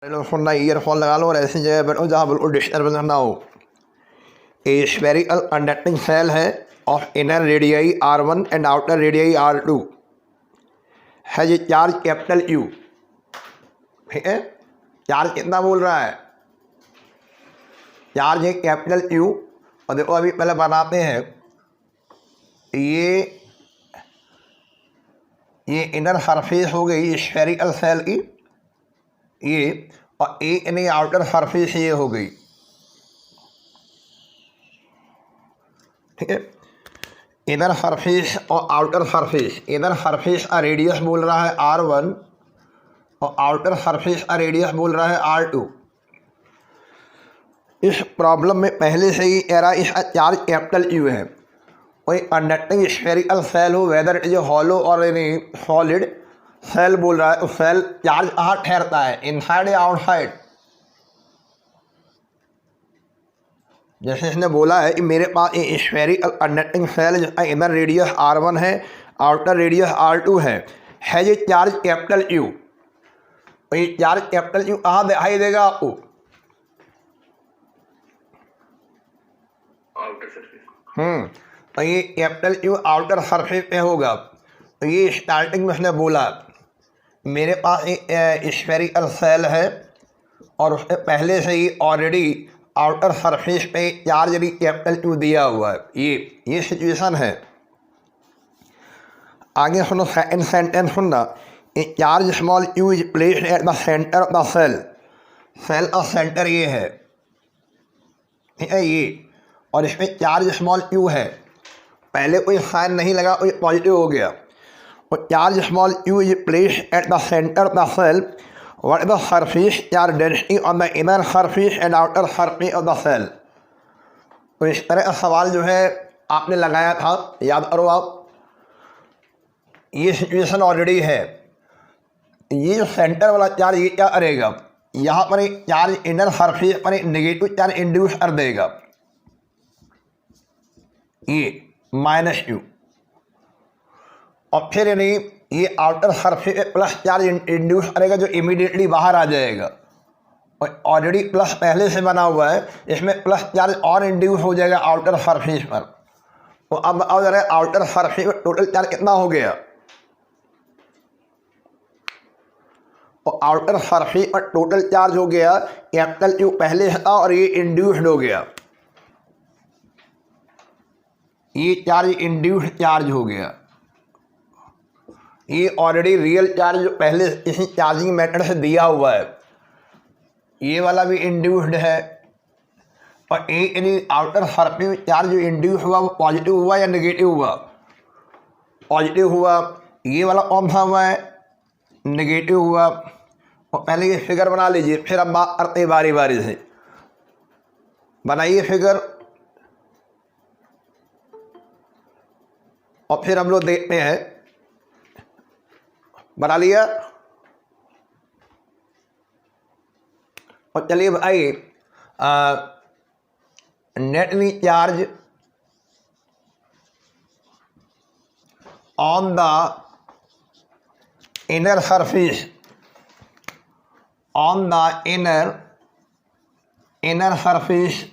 सुनना ईयरफोन लगा लो और ऐसी जगह बैठो जहाँ बिल्कुल डिस्टर्बेंस ना हो। ए स्फेरिकल कंडक्टिंग सेल है of inner radii R1 and outer radii R2 has a charge capital U। ठीक है, चार्ज कितना बोल रहा है? चार्ज है कैपिटल U। और देखो अभी पहले बनाते हैं, ये इनर सरफेस हो गई स्फेरिकल सेल की, ये, और एक इन्हें आउटर सरफेस ये हो गई। ठीक है, इनर सरफेस और आउटर सरफेस। इनर सरफेस का रेडियस बोल रहा है R1 और आउटर सरफेस का रेडियस बोल रहा है R2। इस प्रॉब्लम में पहले से ही एरा इसका चार्ज कैपिटल U है। कोई कंडक्टिंग स्फेरिकल सेल हो, वेदर इट इज हॉलो और एनी सॉलिड सेल बोल रहा है, तो सेल चार्ज कहाँ ठहरता है, इनसाइड या आउटसाइड? जैसे इसने बोला है कि मेरे पास ये स्फेरिकल कंडक्टिंग सेल जिसका इनर रेडियस R1 है, आउटर रेडियस R2 है ये चार्ज कैपिटल U। तो ये चार्ज कैपिटल U कहाँ दिखाई देगा आपको? Outer surface. तो ये कैपिटल U आउटर सरफेस पे होगा। तो ये स्टार्टिंग में उसने बोला मेरे पास एक स्फेरिकल सेल है और उसने पहले से ही ऑलरेडी आउटर सरफेस पे चार्ज भी कैपिटल U दिया हुआ है। ये सिचुएशन है। आगे सुनो, सेकंड सेंटेंस सुनना। A charge small U is placed at the centre of the cell. Cell का सेंटर ये है, ठीक है, ये, और इसमें चार्ज स्मॉल U है। पहले कोई साइन नहीं लगा, कोई पॉजिटिव हो गया। और charge small U is placed at the centre of the cell. What is the surface charge density on the inner surface and outer surface of the cell. तो इस तरह का सवाल जो है आपने लगाया था, याद करो आप। ये सिचुएशन ऑलरेडी है। ये जो सेंटर वाला चार्ज ये क्या करेगा, यहाँ पर एक चार्ज इनर सरफेस पर एक नेगेटिव चार्ज इंड्यूस कर देगा, ये -U। और फिर यानी ये outer surface plus charge induce करेगा जो इमीडिएटली बाहर आ जाएगा। और ऑलरेडी प्लस पहले से बना हुआ है, इसमें प्लस चार्ज और इंड्यूस हो जाएगा आउटर सरफेस पर। तो अब आओ जरा, आउटर सरफेस पर टोटल चार्ज कितना हो गया? और आउटर सरफेस पर टोटल चार्ज हो गया कैपिटल U पहले था और ये इंड्यूस्ड हो गया, ये चार्ज इंड्यूस्ड चार्ज हो गया। ये ऑलरेडी रियल चार्ज जो पहले इसी चार्जिंग मेथड से दिया हुआ है, ये वाला भी इंड्यूस्ड है। और एक आउटर सरफेस चार्ज जो इंड्यूस हुआ वो पॉजिटिव हुआ या नेगेटिव हुआ? पॉजिटिव हुआ। ये वाला कौन सा हुआ है? नेगेटिव हुआ। और पहले ये फिगर बना लीजिए, फिर हम बात करते हैं बारी बारी से। बनाइए फिगर और फिर हम लोग देखते हैं। बना लिया? और चलिए भाई, neatly charge on the inner surface, on the inner surface.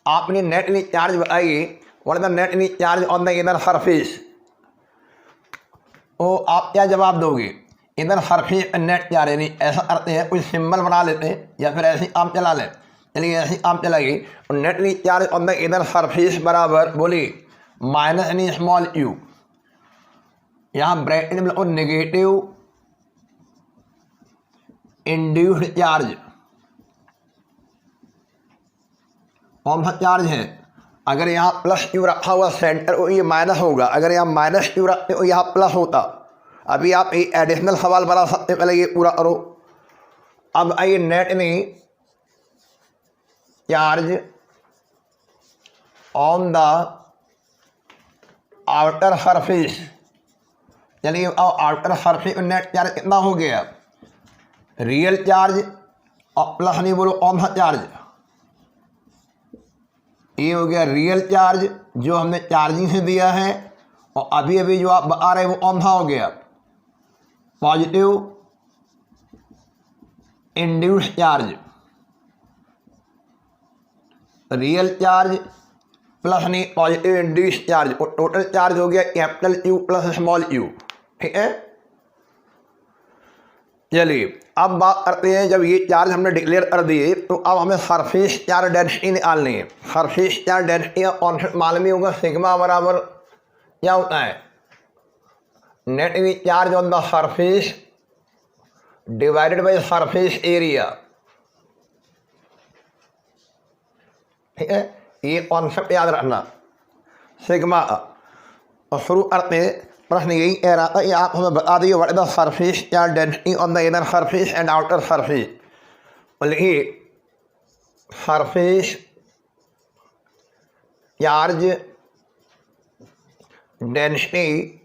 आपने नेटली चार्ज बताइए, what is the neatly charge on the inner surface. तो आप क्या जवाब दोगे? इनर सरफेस नेट चार्ज, यानी ऐसा करते हैं, कोई सिंबल बना लेते हैं या फिर ऐसे काम चला लें। चलिए ऐसे काम चलाइए। और neatly charge on the inner surface बराबर बोलिए -स्मॉल U। यहाँ ब्रैकेट में और नेगेटिव इंड्यूस्ड चार्ज। कौन सा चार्ज है? अगर यहाँ प्लस Q रखा हुआ सेंटर को, ये माइनस होगा। अगर यहाँ -Q रखते हो यहाँ प्लस होता। अभी आप एक एडिशनल सवाल बना सकते, पहले ये पूरा करो। अब आइए, नेट में charge on the outer surface. चलिए आउटर सरफेस नेट चार्ज कितना हो गया? रियल चार्ज और प्लस नहीं बोलो कौन सा चार्ज? ये हो गया रियल चार्ज जो हमने चार्जिंग से दिया है। और अभी अभी जो आप बता रहे हैं वो कौन सा हो गया? Positive induce charge, real charge plus नहीं पॉजिटिव इंड्यूस चार्ज, और टोटल चार्ज हो गया capital you plus small you. ठीक है, चलिए अब बात करते हैं, जब ये चार्ज हमने डिक्लेयर कर दिए तो अब हमें सरफेस चार्ज डेंसिटी निकालनी है। सरफेस चार्ज डेंसिटी का कॉन्सेप्ट मालूम ही होगा, सिग्मा बराबर क्या होता है, net charge on the surface divided by surface area. ठीक है, ये कॉन्सेप्ट याद रखना सिग्मा। और शुरू करते प्रश्न यही कह रहा था कि आप हमें बता दिए what is the surface charge density on the inner surface and outer surface. बोलिए surface charge density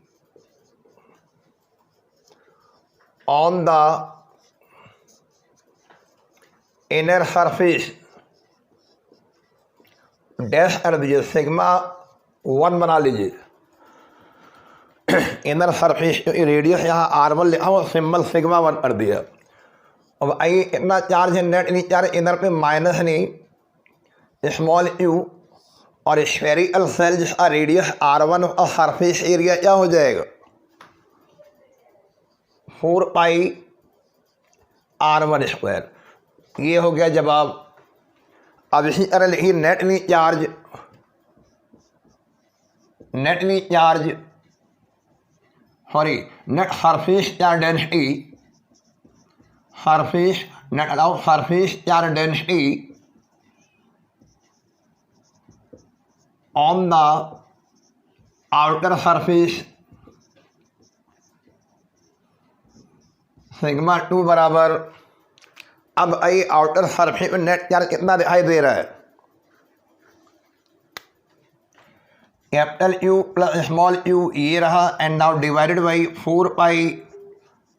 on the inner surface dash कर दीजिए, सिग्मा 1 बना लीजिए। इनर सरफेस रेडियस यहाँ R1 लिखा हुआ, सिंबल सिग्मा 1 कर दिया। अब आइए इतना चार्ज है नेट नहीं चार्ज इनर पे माइनस नहीं स्मॉल यू, और स्फेरिकल सेल जिसका रेडियस R1 और सरफेस एरिया क्या हो जाएगा 4 पाई R1 स्क्वायर। ये हो गया जवाब। अब इसी तरह लिखिए neatly charge sorry net surface charge density, surface net allow surface charge density on the outer surface sigma 2 बराबर। अब आई आउटर सरफेस में नेट चार्ज कितना दिखाई दे रहा है, capital you plus small you ये रहा, and now divided by 4 pi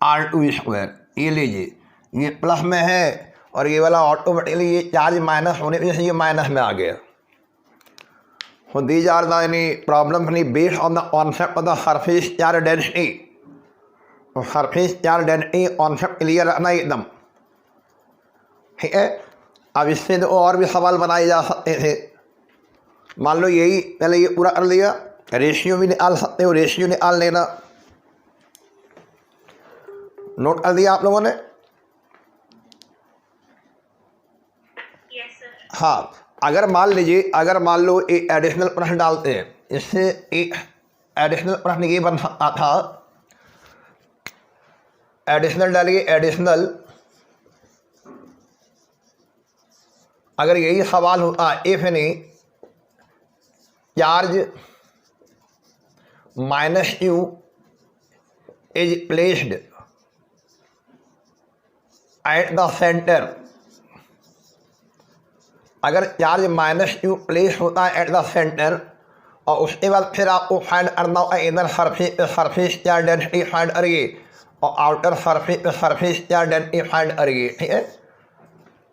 R2 square. ये लीजिए ये प्लस में है और ये वाला ऑटोमेटिकली ये चार्ज माइनस होने की वजह से ये माइनस में आ गया। So these are the any problems any based on the concept of the surface charge density। तो surface charge density concept clear रखना एकदम। ठीक है, अब इससे तो और भी सवाल बनाए जा सकते थे। मान लो यही पहले ये पूरा कर लिया, रेशियो भी निकाल सकते हो, रेशियो निकाल लेना। नोट कर दिया आप लोगों ने? Yes sir. हाँ, अगर मान लो एक एडिशनल प्रश्न डालते हैं, इससे एक एडिशनल प्रश्न ये बन सकता था, एडिशनल डालिए एडिशनल, अगर यही सवाल होता if any charge minus you is placed at the centre, अगर चार्ज माइनस यू प्लेस होता है एट द सेंटर और उसके बाद फिर आपको फाइंड करना होगा इनर सरफेस पे सरफेस चार्ज डेंसिटी फाइंड करिए और आउटर सरफेस पे सरफेस चार्ज डेंसिटी फाइंड करिए। ठीक है,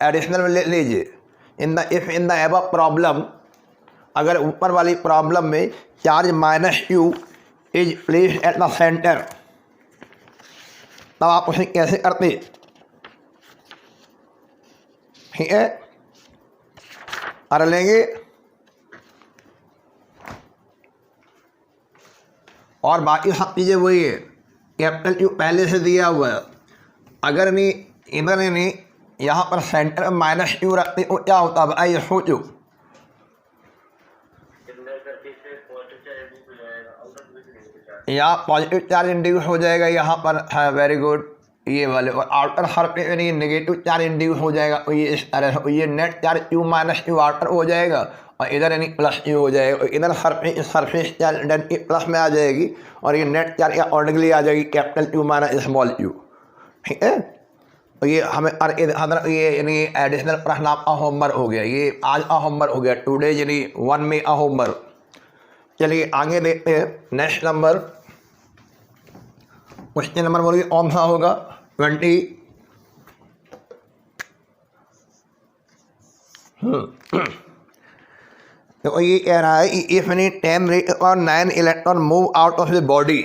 एडिशनल में ले लीजिए इन द एबव प्रॉब्लम, अगर ऊपर वाली प्रॉब्लम में charge minus you is placed at the centre, तब आप उसे कैसे करते? ठीक है, कर लेंगे। और बाकी सब चीज़ें वही है, कैपिटल यू पहले से दिया हुआ है। अगर नहीं इधर नहीं यहाँ पर सेंटर में माइनस यू रखते तो क्या होता है? आइए सोचो, यहाँ पॉजिटिव चार्ज इंड्यूस हो जाएगा यहाँ पर, है वेरी गुड, ये वाले, और आउटर सरफेस में नेगेटिव चार्ज इंड्यूस हो जाएगा, तो ये इस तरह से ये net charge you minus you outer हो जाएगा और इधर यानी प्लस यू हो जाएगा, और इधर सरफेस चार्ज डेंसिटी प्लस में आ जाएगी और ये नेट चार्ज अकॉर्डिंगली आ जाएगी capital you minus small you. ठीक है, तो ये हमें ये यानी एडिशनल प्रश्न आपका होमवर्क हो गया, ये आज का होमवर्क हो गया, टुडे यानी 1 में का होमवर्क। चलिए आगे देखते हैं नेक्स्ट नंबर, क्वेश्चन नंबर बोलिए कौन सा होगा? 20। तो ये कह रहा है इफ एनी 10 रेट और 9 electron move out of the body,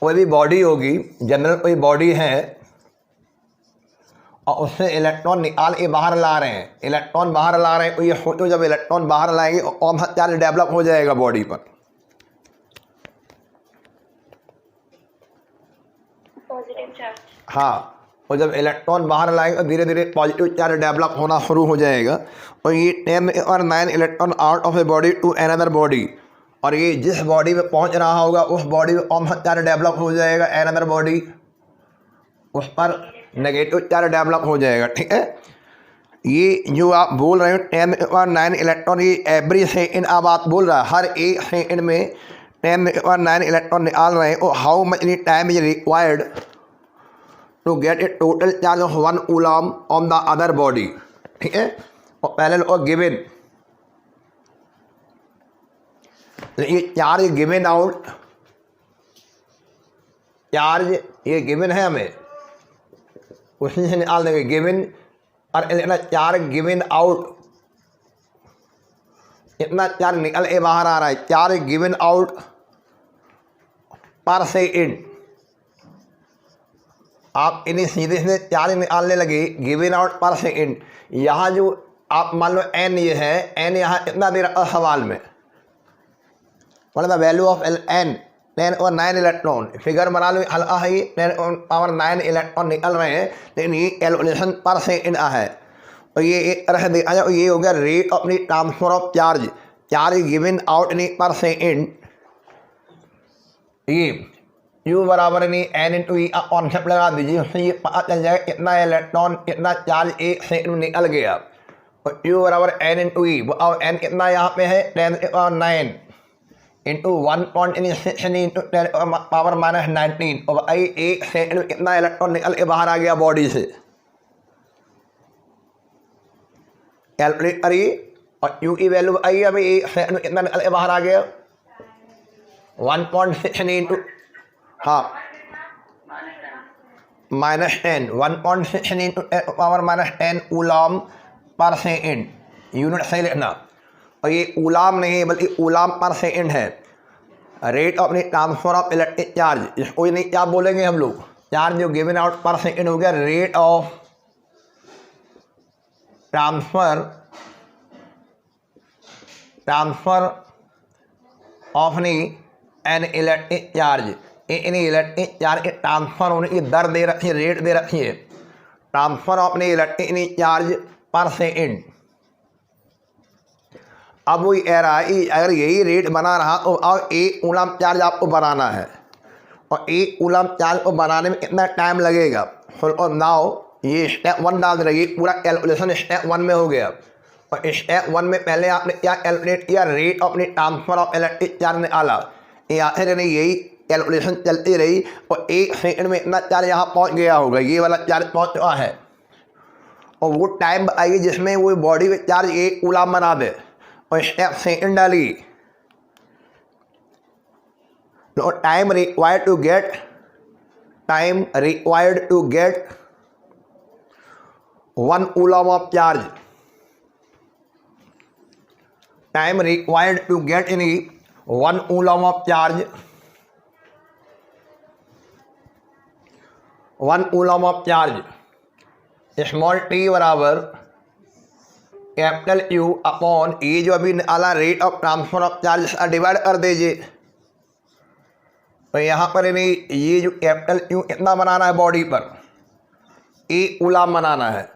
कोई भी बॉडी होगी, जनरल कोई बॉडी है और उससे इलेक्ट्रॉन निकाल के बाहर ला रहे हैं, इलेक्ट्रॉन बाहर ला रहे हैं, तो ये सोचो जब इलेक्ट्रॉन बाहर लाएंगे और कौन सा चार्ज डेवलप हो जाएगा बॉडी पर? Positive charge. हाँ, और जब इलेक्ट्रॉन बाहर लाएंगे धीरे धीरे पॉजिटिव चार्ज डेवलप होना शुरू हो जाएगा और ये 10 और 9 electron out of a body to another body, और ये जिस बॉडी में पहुंच रहा होगा उस बॉडी में कौन सा चार्ज डेवलप हो जाएगा? अनदर बॉडी, उस पर नेगेटिव चार्ज डेवलप हो जाएगा। ठीक है, ये जो आप बोल रहे हो 10 और 9 इलेक्ट्रॉन, ये एवरी सेकेंड आप बात बोल रहा है, हर एक सेकेंड में 10 और 9 इलेक्ट्रॉन निकाल रहे हैं। और how much time is required to get a total charge of 1 coulomb on the other body? ठीक है, और पहले और गिवन ये चार्ज गिवन आउट, चार्ज ये गिवन है हमें, उसमें से निकाल देंगे गिवन, और इतना चार्ज गिवन आउट, इतना चार्ज निकल के बाहर आ रहा है, charge given out per second. आप इन्हें सीधे से चार्ज निकालने लगे गिवन आउट पर सेकेंड। यहाँ जो आप मान लो एन ये है, एन यहाँ इतना दे रहा सवाल में, मतलब द वैल्यू ऑफ एन 10 और 9 इलेक्ट्रॉन, फिगर बना लो हल्का है, 10 पावर 9 इलेक्ट्रॉन निकल रहे हैं, लेकिन ये कैलकुलेशन पर सेकेंड है। और ये एक तरह से देखा जाए ये हो गया rate of the transfer of charge, charge given out in पर सेकेंड। ये यू बराबर नहीं एन इंटू ई का कॉन्सेप्ट लगा दीजिए, उससे ये पता चल जाएगा कितना इलेक्ट्रॉन कितना चार्ज एक सेकेंड में निकल गया। और यू बराबर एन इंटू ई, और एन कितना यहाँ पे है 10⁻9 इंटू 1.6 इंटू 10 पावर -19, और भाई एक सेकेंड में कितना इलेक्ट्रॉन निकल के बाहर आ गया बॉडी से? कैलकुलेट करिए, और यू की वैल्यू आई अभी एक सेकेंड में कितना निकल के बाहर आ गया? 1.6 इंटू हाँ -10, 1.6 into power -10 coulomb per second, unit सही लिखना। और ये कूलम नहीं है बल्कि कूलम पर सेकेंड है। Rate of transfer of electric charge, इसको नहीं क्या बोलेंगे हम लोग, चार्ज जो गिवन आउट पर सेकेंड हो गया, rate of transfer of an electric charge, in electric charge के ट्रांसफर होने की दर दे रखी है, रेट दे रखी है, ट्रांसफर ऑफ इलेक्ट्रिक चार्ज पर सेकेंड। अब वही कह रहा है अगर यही रेट बना रहा तो अब एक कूलम चार्ज आपको बनाना है, और एक कूलम चार्ज को बनाने में कितना टाइम लगेगा? और नाउ ये स्टेप 1 डाल रही, पूरा कैलकुलेशन स्टेप 1 में हो गया। और स्टेप 1 में पहले आपने क्या कैलकुलेट किया? Rate of transfer of electric charge निकाला, आखिर नहीं यही कैलकुलेशन चलती रही, और एक सेकंड में इतना चार्ज यहाँ पहुँच गया होगा, ये वाला चार्ज पहुँच चुका है। और वो टाइम आएगी जिसमें वो बॉडी में चार्ज एक कूलम बना दे, और स्टेप सेकंड डाली, तो time required to get 1 coulomb of charge, time required to get 1 coulomb of charge, 1 coulomb of charge, small T बराबर कैपिटल यू अपॉन ये जो अभी निकाला rate of transfer of charge divide कर दीजिए। तो यहाँ पर नहीं ये जो कैपिटल यू कितना बनाना है बॉडी पर? एक कूलम बनाना है,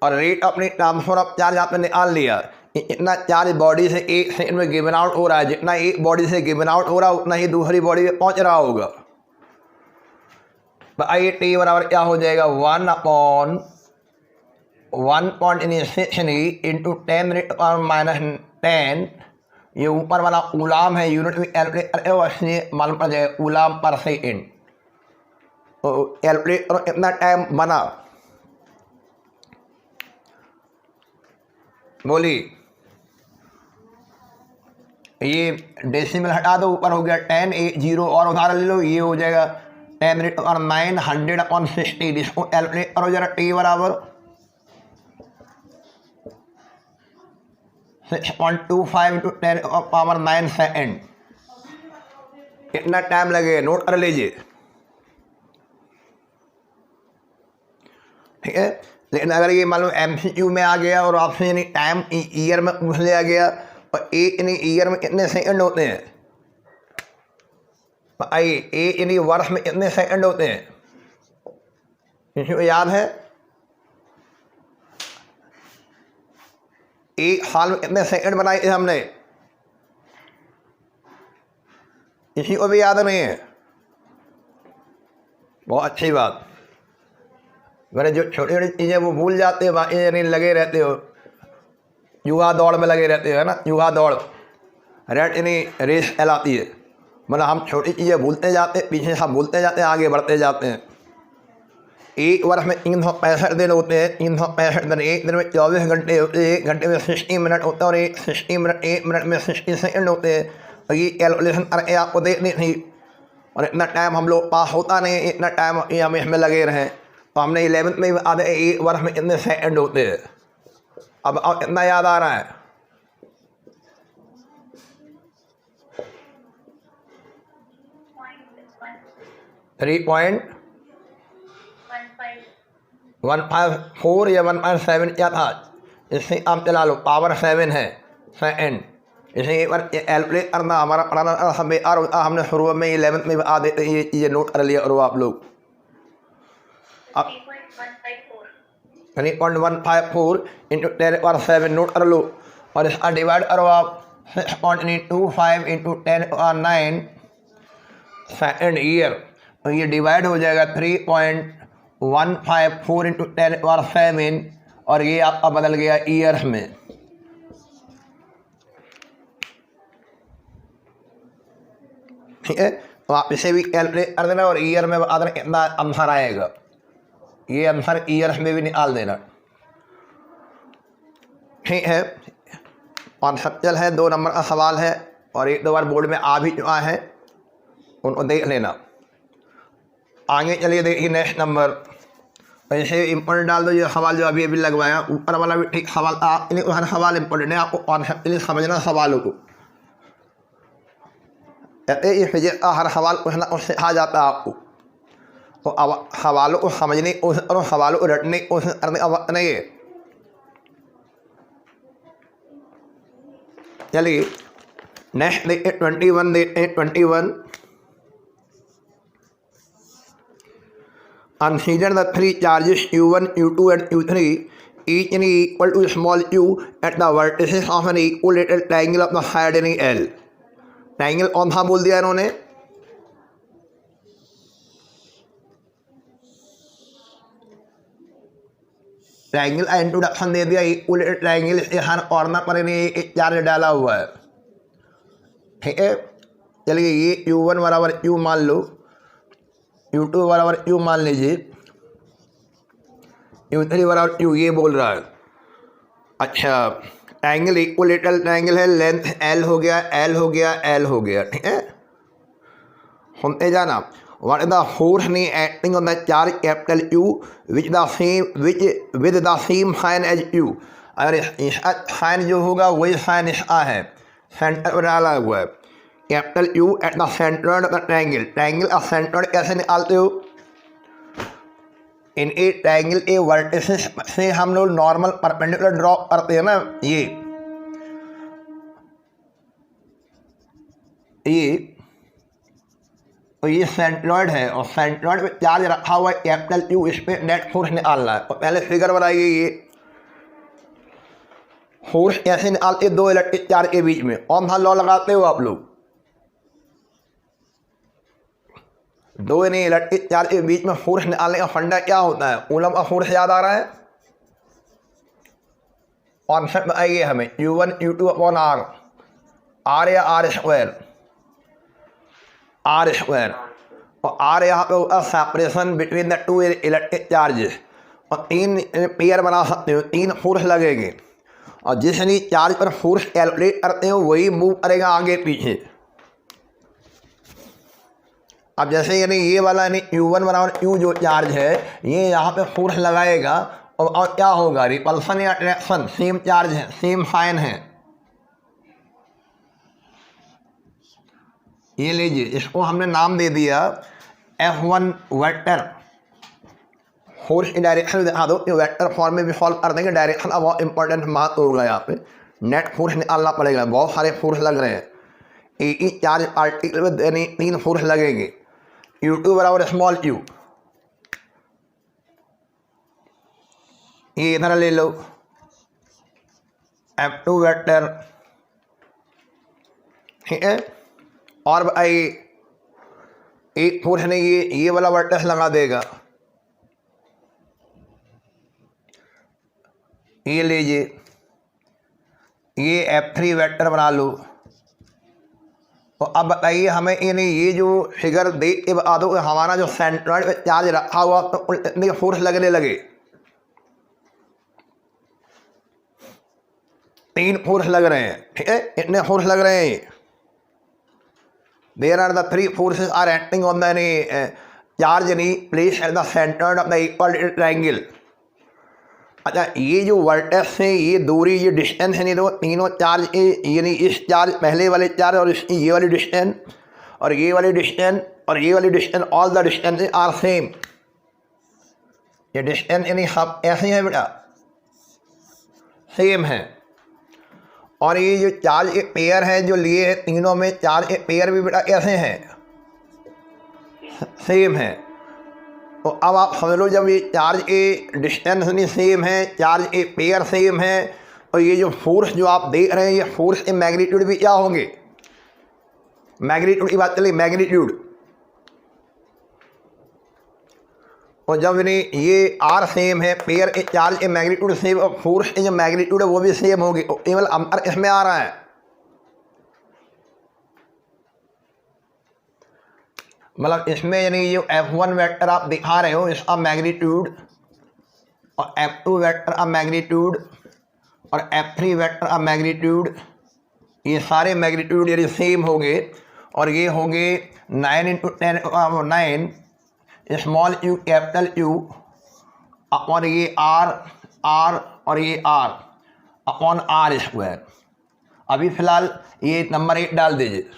और rate of transfer of charge आपने निकाल लिया, इतना चार्ज बॉडी से एक सेकंड में गिवन आउट हो रहा है, जितना एक बॉडी से गिवन आउट हो रहा है उतना ही दूसरी बॉडी में पहुँच रहा होगा। तो आइए टी बराबर क्या हो जाएगा? 1/1.6 इंटू 10⁻10, ये ऊपर वाला कूलम है, यूनिट में कैलकुलेट करें वैसे मालूम पड़ जाएगा कूलम पर सेकेंड। तो कैलकुलेट करो कितना टाइम बना, बोलिए। ये डेसिमल हटा दो, ऊपर हो गया 10, एक 0 और उधार ले लो, ये हो जाएगा 10⁻9 100/60। इसको कैलकुलेट करो जरा, टी बराबर 6.25 इंटू 10⁻9 सेकेंड। कितना टाइम लगेगा नोट कर लीजिए, ठीक है। लेकिन अगर ये मान लो MCQ में आ गया और आपसे यानी टाइम ईयर में पूछ लिया गया और एक यानी ईयर में कितने सेकंड होते हैं, आइए एक यानी वर्ष में कितने सेकंड होते हैं, किसी को याद है? एक साल में कितने सेकंड बनाए थे हमने, किसी को भी याद नहीं है? बहुत अच्छी बात। मैंने जो छोटी छोटी चीज़ें वो भूल जाते हो, बाकी यानी लगे रहते हो, युवा दौड़ में लगे रहते हो, है ना, युवा दौड़ रेट यानी रेस कहलाती है। मतलब हम छोटी चीज़ें भूलते जाते, पीछे हम भूलते जाते हैं, आगे बढ़ते जाते हैं। एक वर्ष में 365 दिन होते हैं, 365 दिन, एक दिन में 24 घंटे होते हैं, एक घंटे में 60 मिनट होता है और एक 60 मिनट, एक मिनट में 60 सेकंड होते हैं। और ये कैलकुलेशन करके आपको देखनी थी और इतना टाइम हम लोग पास होता नहीं है, इतना टाइम ये हम इसमें लगे रहें। तो हमने 11th में आधे एक वर्ष में कितने सेकंड होते हैं, अब इतना याद आ रहा है? 3.154 या 1.7 क्या था, इससे आप चला लो, पावर 7 है सेकंड। इसे एक बार कैलकुलेट करना, हमारा पढ़ाना हमें और हमने शुरू में 11th में आ देते ये चीज़ें नोट कर लिया और आप लोग। अब 3.154 इंटू 10⁻7 नोट कर लो और इसका डिवाइड करो आप 6.25 इंटू 10⁻9 सेकेंड ईयर, तो ये डिवाइड हो जाएगा 3.154 इंटू 10⁻7 और ये आपका बदल गया ईयर्स में। ठीक है, तो आप इसे भी कैलकुलेट कर देना और ईयर में बता देना कितना आंसर आएगा, ये आंसर ईयर्स में भी निकाल देना। ठीक है, कॉन्सेप्चुअल है, 2 नंबर का सवाल है और 1-2 बार बोर्ड में आ भी चुका है, उनको देख लेना। आगे चलिए देखिए नेक्स्ट नंबर, ऐसे इम्पोर्टेंट डाल दो। ये सवाल जो अभी लगवाया ऊपर वाला भी ठीक सवाल, आप हर सवाल इम्पोर्टेंट है, आपको कॉन्सेप्चुअली समझना सवालों को। ये फिजिक्स का हर सवाल कुछ ना कुछ सिखा जाता है आपको, तो अब सवालों को समझने की कोशिश करो, सवालों को रटने की कोशिश करने का वक्त नहीं है। चलिए नेक्स्ट देखिए 21 देखते हैं। 21 consider the 3 charges Q1, Q2 and Q3 each and equal to small q at the vertices of an equilateral triangle of the side in L। Triangle कौन सा बोल दिया इन्होंने? ट्राइंगल का इंट्रोडक्शन दे दिया, इक्विलेटरल ट्राइंगल, इसके हर कॉर्नर पर इन्हें एक चार्ज डाला हुआ है। ठीक है, चलिए ये Q1 बराबर Q मान लो, Q2 बराबर Q मान लीजिए, Q3 बराबर Q, ये बोल रहा है। अच्छा, ट्राइंगल इक्विलेटरल ट्राइंगल है, लेंथ L हो गया, L हो गया, L हो गया। ठीक है, सुनते जाना। What is the force acting on the charge capital Q with the same sign as Q। अगर इसका साइन जो होगा वही साइन इसका है, सेंटर पर डाला हुआ है। Capital Q eight the centre of the triangle, triangle का सेंटर कैसे निकालते हो? इन ए ट्राइंगल के वर्टिसेस से हम लोग नॉर्मल परपेंडिकुलर ड्रॉ करते हैं ना, ये तो ये सेंट्रॉइड है और सेंट्रॉइड पे चार्ज रखा हुआ है कैपिटल Q, इस पे नेट फोर्स निकालना है। तो पहले फिगर बनाइए, ये फोर्स कैसे निकालते हैं 2 इलेक्ट्रिक चार्ज के बीच में, कौन सा लॉ लगाते हो आप लोग? 2 इलेक्ट्रिक चार्ज के बीच में फोर्स निकालने का फंडा क्या होता है? कूलम का फोर्स याद आ रहा है? कॉन्सेप्ट आइए हमें, Q1 Q2 अपॉन R या R स्क्वायर, और R यहाँ पे होगा separation between the 2 electric charges, और 3 पेयर बना सकते हो, 3 फोर्स लगेंगे और जिस चार्ज पर फोर्स कैलकुलेट करते हो वही मूव करेगा आगे पीछे। अब जैसे यानी ये वाला यानी Q1 बराबर Q जो चार्ज है, ये यहाँ पे फोर्स लगाएगा और क्या होगा? रिपल्सन या अट्रैक्शन, सेम चार्ज है, सेम साइन है। ये लीजिए, इसको हमने नाम दे दिया F1 वेक्टर फोर्स की डायरेक्शन दिखा दो, ये वेक्टर फॉर्म में भी सॉल्व कर देंगे। डायरेक्शन अब बहुत इंपॉर्टेंट बात होगा यहाँ पे, नेट फोर्स निकालना पड़ेगा। बहुत सारे फोर्स लग रहे हैं, एक ही चार्ज पार्टिकल में 3 फोर्स लगेंगे। U2 बराबर स्मॉल u, ये इधर ले लो F2 वेक्टर, ठीक है। और बताइए एक फोर्स ने ये वाला वर्टेक्स लगा देगा, ये लीजिए, ये F3 वेक्टर बना लो। तो अब बताइए हमें ये जो फिगर देख के बता दो हमारा जो सेंट्रॉइड पे चार्ज रखा हुआ तो इतने फोर्स लगने लगे, 3 फोर्स लग रहे हैं, ठीक है। इतने फोर्स लग रहे हैं। There are the 3 forces are acting on the charge place at the centre of the equal triangle. अच्छा, ये जो वर्टेक्स है, ये दूरी, ये डिस्टेंस है, नहीं तो तीनों चार्ज यानी इस चार्ज पहले वाले चार्ज और इसकी ये वाली डिस्टेंस और ये वाली डिस्टेंस और ये वाली distance, all the distance are same. ये डिस्टेंस यानी सब ऐसे हैं बेटा, सेम है। और ये जो चार्ज एक पेयर है जो लिए है, तीनों में चार्ज एक पेयर भी बेटा कैसे हैं, सेम है। तो अब आप समझ लो, जब ये चार्ज ए डिस्टेंस नहीं सेम है, चार्ज ए पेयर सेम है, और ये जो फोर्स जो आप देख रहे हैं, ये फोर्स के मैग्नीट्यूड भी क्या होंगे, मैग्नीट्यूड की बात चली, मैग्नीट्यूड। और जब ये आर सेम है, pair A charge A magnitude same, और फोर्स ए जो मैग्नीट्यूड है वो भी सेम होगी। केवल अंतर इसमें आ रहा है, मतलब इसमें यानी जो F1 वेक्टर आप दिखा रहे हो इसका मैग्नीट्यूड, और F2 वेक्टर का मैग्नीट्यूड, और F3 वेक्टर का मैग्नीट्यूड, ये सारे मैग्नीट्यूड यानी सेम होंगे। और ये होंगे 9 × 10⁹ स्मॉल u कैपिटल U, और ये R और ये R अपॉन R²। अभी फिलहाल ये नंबर 1 डाल दीजिए।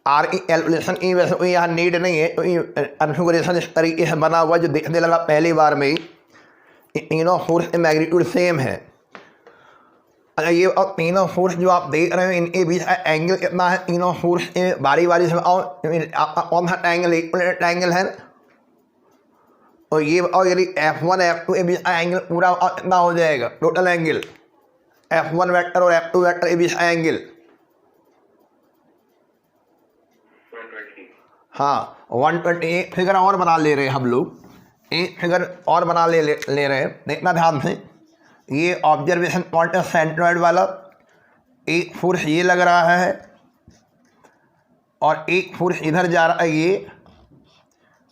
आर की कैलकुलेशन की वैसे कोई यहाँ नीड नहीं है, तो कन्फिगरेशन इस तरीके से बना हुआ जो देखने लगा पहली बार में ही, तीनों फोर्स के मैग्नीट्यूड सेम है। अच्छा, ये और तीनों फोर्स जो आप देख रहे हो इनके बीच एंगल कितना है, तीनों फोर्स के बारी बारी से आपका कौन सा ट्रायंगल, इक्वल ट्रायंगल है। और ये और यदि F1 F2 के बीच एंगल पूरा कितना हो जाएगा, टोटल एंगल F1 वेक्टर और F2 वेक्टर के बीच एंगल, हाँ 120। एक फिगर और बना ले रहे हैं हम लोग, एक फिगर और बना ले रहे हैं, देखना ध्यान से। ये ऑब्जर्वेशन पॉइंट है सेंट्रॉइड वाला, एक फोर्स ये लग रहा है और एक फोर्स इधर जा रहा है। ये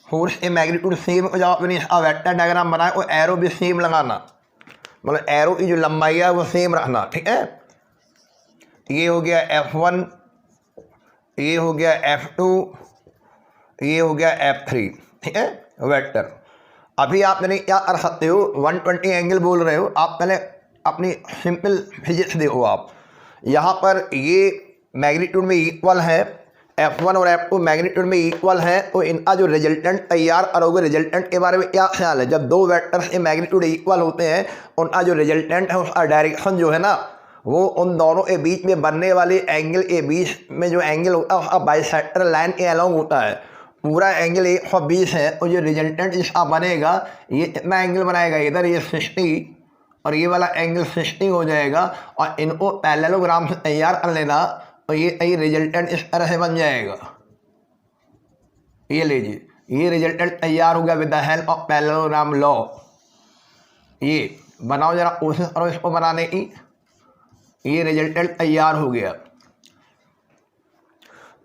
फोर्स ए मैग्नीट्यूड सेम हो, जब आपने वेक्टर डायग्राम बनाया वो एरो भी सेम लगाना, मतलब एरो की जो लंबाई है वो सेम रखना, ठीक है। ये हो गया F1, ये हो गया F2, ये हो गया F3, ठीक है वेक्टर। अभी आप मैंने क्या कर सकते हो, 120 एंगल बोल रहे हो आप, पहले अपनी सिंपल फिजिक्स देखो आप। यहाँ पर ये मैग्नीट्यूड में इक्वल है, F1 और F2 मैग्नीट्यूड में इक्वल है, तो इनका जो रिजल्टेंट तैयार करोगे, रिजल्टेंट के बारे में क्या ख्याल है। जब 2 वेक्टर्स के मैग्नीट्यूड इक्वल होते हैं, उनका जो रिजल्टेंट है उसका डायरेक्शन जो है ना, वो उन दोनों के बीच में बनने वाले एंगल के बीच में जो एंगल होता है उसका बाइसेक्टर लाइन के अलॉन्ग होता है। पूरा एंगल 120 है, और जो रिजल्टेंट इसका बनेगा ये इतना एंगल बनाएगा, इधर ये 60 और ये वाला एंगल 60 हो जाएगा, और इनको पैरेललोग्राम से तैयार कर लेना, और ये रिजल्टेंट इस तरह से बन जाएगा। ये लीजिए, ये रिजल्टेंट तैयार हो गया with the help of parallelogram law. ये बनाओ जरा, कोशिश करो इसको बनाने की। ये रिजल्टेंट तैयार हो गया,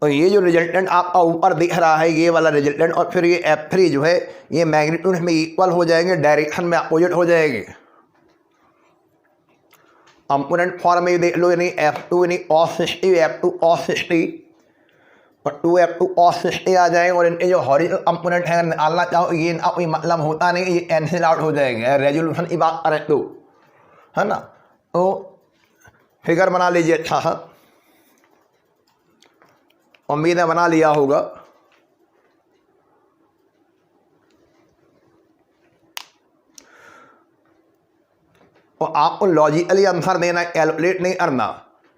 तो ये जो रिजल्टेंट आपका ऊपर दिख रहा है ये वाला रिजल्टेंट, और फिर ये F3 जो है ये मैग्नीट्यूड में इक्वल हो जाएंगे, डायरेक्शन में अपोजिट हो जाएंगे। कंपोनेंट फॉर्म में देख लो, यानी F2 यानी cos 60, F2 cos 60 और 2F2 cos 60 आ जाएंगे। और इनके जो हॉरिजॉन्टल कंपोनेंट है निकालना चाहो, ये इनका कोई मतलब होता नहीं, ये कैंसिल आउट हो जाएंगे रेजोल्यूशन की बात करें तो, है ना। तो फिगर बना लीजिए अच्छा सा, उम्मीद है बना लिया होगा। और आपको लॉजिकली आंसर देना, कैलकुलेट नहीं करना।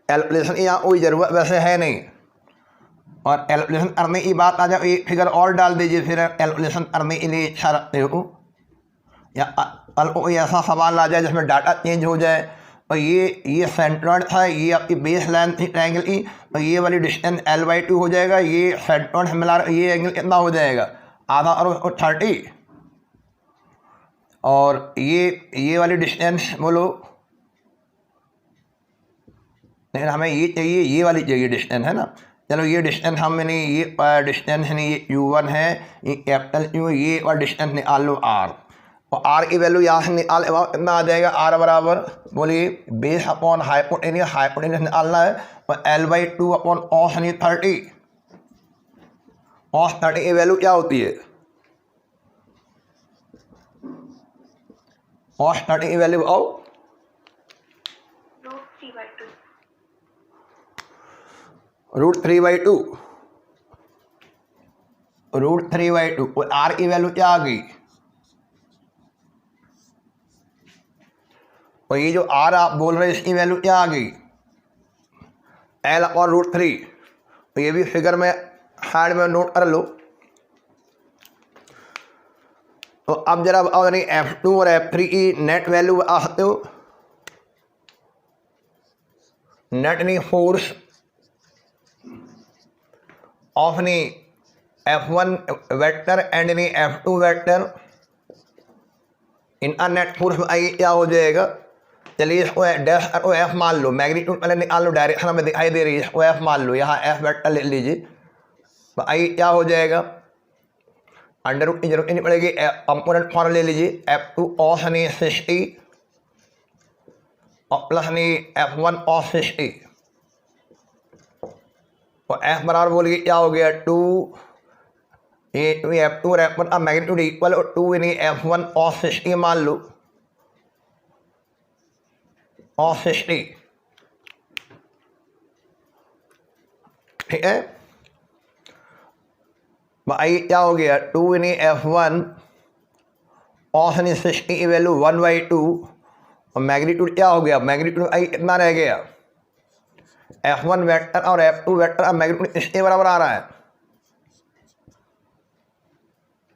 कैलकुलेशन की यहाँ कोई ज़रूरत वैसे है नहीं, और कैलकुलेशन करने की बात आ जाए एक फिगर और डाल दीजिए, फिर कैलकुलेशन करने के लिए इच्छा रखते हो, या कल को कोई ऐसा सवाल आ जाए जिसमें डाटा चेंज हो जाए, और ये सेंट्रॉइड था, ये आपकी बेस लाइन थी ट्रायंगल की, तो ये वाली डिस्टेंस L/2 हो जाएगा, ये सेंट्रॉइड से मिला ये एंगल कितना हो जाएगा, आधा और 30, और ये वाली डिस्टेंस बोलो, लेकिन हमें ये चाहिए, ये वाली चाहिए डिस्टेंस, है ना। चलो ये डिस्टेंस हम नहीं, ये डिस्टेंस नहीं, ये U1 है, ये कैपिटल U, ये और डिस्टेंस निकाल लो R, और R की वैल्यू यहाँ से निकाल कितना आ जाएगा, R बराबर बोलिए बेस अपॉन हाइपोटेन्यूज निकालना है, और L/2 अपॉन cos 30, cos 30 की वैल्यू क्या होती है, cos 30 की वैल्यू आओ √3/2 √3/2 और R की वैल्यू क्या आ गई, और ये जो R आप बोल रहे हैं इसकी वैल्यू क्या आ गई, L और √3, तो ये भी फिगर में हैंड में नोट कर लो। तो अब जरा और F2 और F3 की नेट वैल्यू आ सकते हो, नेट नहीं फोर्स ऑफ नहीं F1 वेक्टर एंड नहीं F2 वेक्टर, इनका नेट फोर्स में आइए क्या हो जाएगा। चलिए इसको डैश को F मान लो, मैग्नीट्यूड पहले निकाल लो, डायरेक्शन हमें दिखाई दे रही है, इसको F मान लो, यहाँ F वेक्टर ले लीजिए, तो आइए क्या हो जाएगा, अंडर रूट की जरूरत नहीं पड़ेगी, कंपोनेंट फॉर्म ले लीजिए, F2 cos 60 और प्लस F1 cos 60, और F बराबर बोलिए क्या हो गया 2, ये F2 और F1 का मैग्नीट्यूड इक्वल, और 2 F1 cos 60 मान लो, cos 60, ठीक है। भाई क्या हो गया 2 F1 cos 60 की वैल्यू 1/2, और मैग्नीट्यूड क्या हो गया, मैग्नीट्यूड आई कितना रह गया, F1 वेक्टर और F2 वेक्टर का मैग्नीट्यूड इसके बराबर आ रहा है,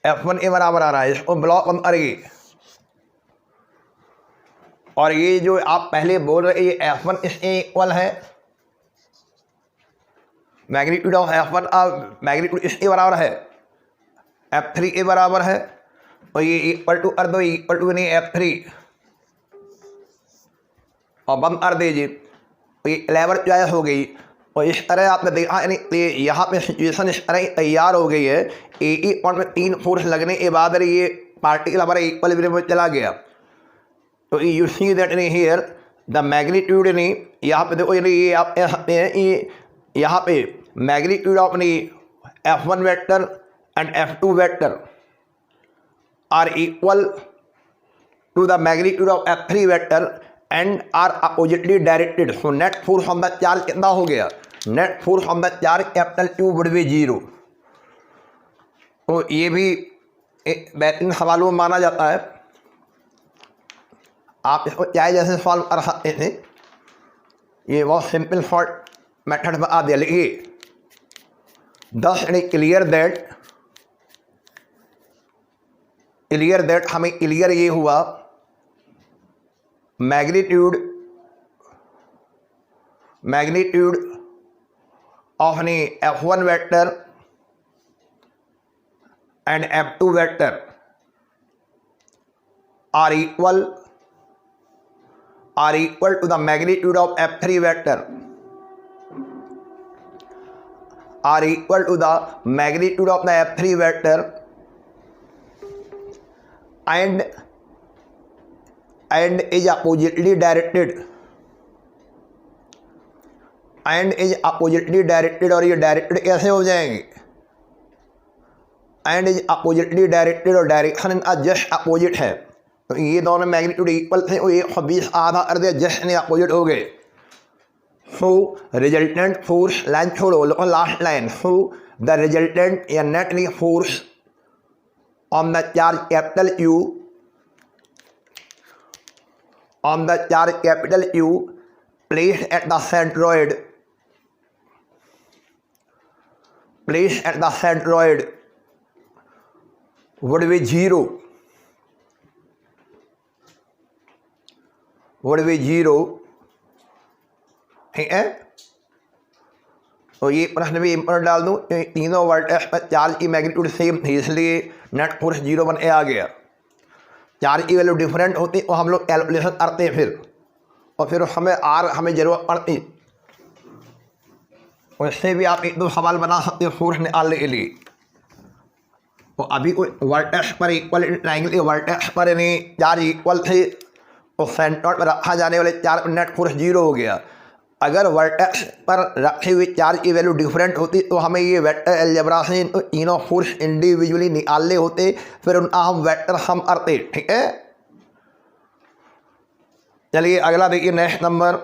F1 के बराबर आ रहा है, इसको ब्लॉक बंद करिए। और ये जो आप पहले बोल रहे ये F1 इसके इक्वल है, मैग्नीट्यूड ऑफ F1 का मैग्नीट्यूड इसके बराबर है, F3 के बराबर है, और ये इक्वल टू कर दो, इक्वल टू F3 और बंद कर दीजिए, तो ये लेवल चॉइस हो गई। और इस तरह आपने देखा यानी यहाँ पे सिचुएशन इस तरह तैयार हो गई है, एक ही पॉइंट में 3 फोर्स लगने के बाद ये पार्टिकल हमारे इक्वलिब्रियम में चला गया। तो you see that in here the magnitude नहीं, यहाँ पे देखो ये आप कह सकते हैं कि यहाँ पे magnitude of F1 vector and F2 vector are equal to the magnitude of F3 vector and are oppositely directed. So net force on the charge कितना हो गया, net force on the charge capital Q would be 0। तो ये भी एक बेहतरीन सवालों में माना जाता है, आप इसको चाहे जैसे सॉल्व कर सकते थे, ये बहुत सिंपल शॉर्ट मेथड में आ दिया। लिखिए दस क्लियर दैट हमें क्लियर ये हुआ magnitude of F1 vector and F2 vector are equal to the magnitude of F3 vector, are equal to the magnitude of the F3 vector and is oppositely directed, और ये directed कैसे हो जाएंगे, and is oppositely directed और direction just opposite है। तो ये दोनों मैग्नीट्यूड इक्वल थे, वो 120 आधा कर दिया, जस्ट ने अपोजिट हो गए। सो रिजल्टेंट फोर्स, लाइन छोड़ो last line, so the resultant या net force on the charge capital Q on the charge capital U placed at the centroid would be 0, ठीक है। तो ये प्रश्न भी इम्पोर्टेंट डाल दूँ, तीनों वर्टेक्स पर चार्ज की मैग्नीट्यूड सेम थी, इसलिए नेट फोर्स 0 बन के आ गया। चार्ज की वैल्यू डिफरेंट होती तो हम लोग कैलकुलेशन करते फिर, और फिर हमें ज़रूरत पड़ती, उससे भी आप एक दो सवाल बना सकते हो फोर्स निकालने के लिए। तो अभी कोई वर्टेक्स पर इक्वल ट्रायंगल वर्टेक्स पर नहीं चार्ज इक्वल थे, तो सेंटर पर रखा जाने वाले चार्ज नेट फोर्स 0 हो गया। अगर वर्टेक्स पर रखे हुए चार्ज की वैल्यू डिफरेंट होती तो हमें ये वेक्टर अलजेब्रा से तीनों फोर्स इंडिविजुअली निकालने होते, फिर उनका हम वेक्टर सम करते, ठीक है। चलिए अगला देखिए, नेक्स्ट नंबर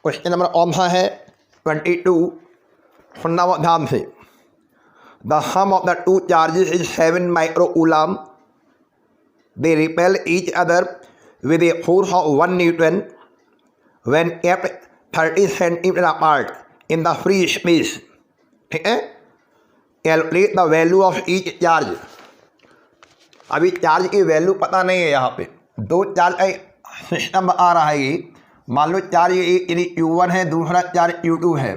क्वेश्चन नंबर कौन सा है 22, सुनना बहुत ध्यान से। The sum of the two charges is 7 microcoulomb, they repel each other with a force of 1 newton when kept 30 centimeter apart in the free space, ठीक है। Calculate the value of each charge. अभी charge की value पता नहीं है, यहाँ पे दो चार्ज का सिस्टम आ रहा है। ये मान लो चार्ज ये Q1 है, दूसरा चार्ज Q2 है,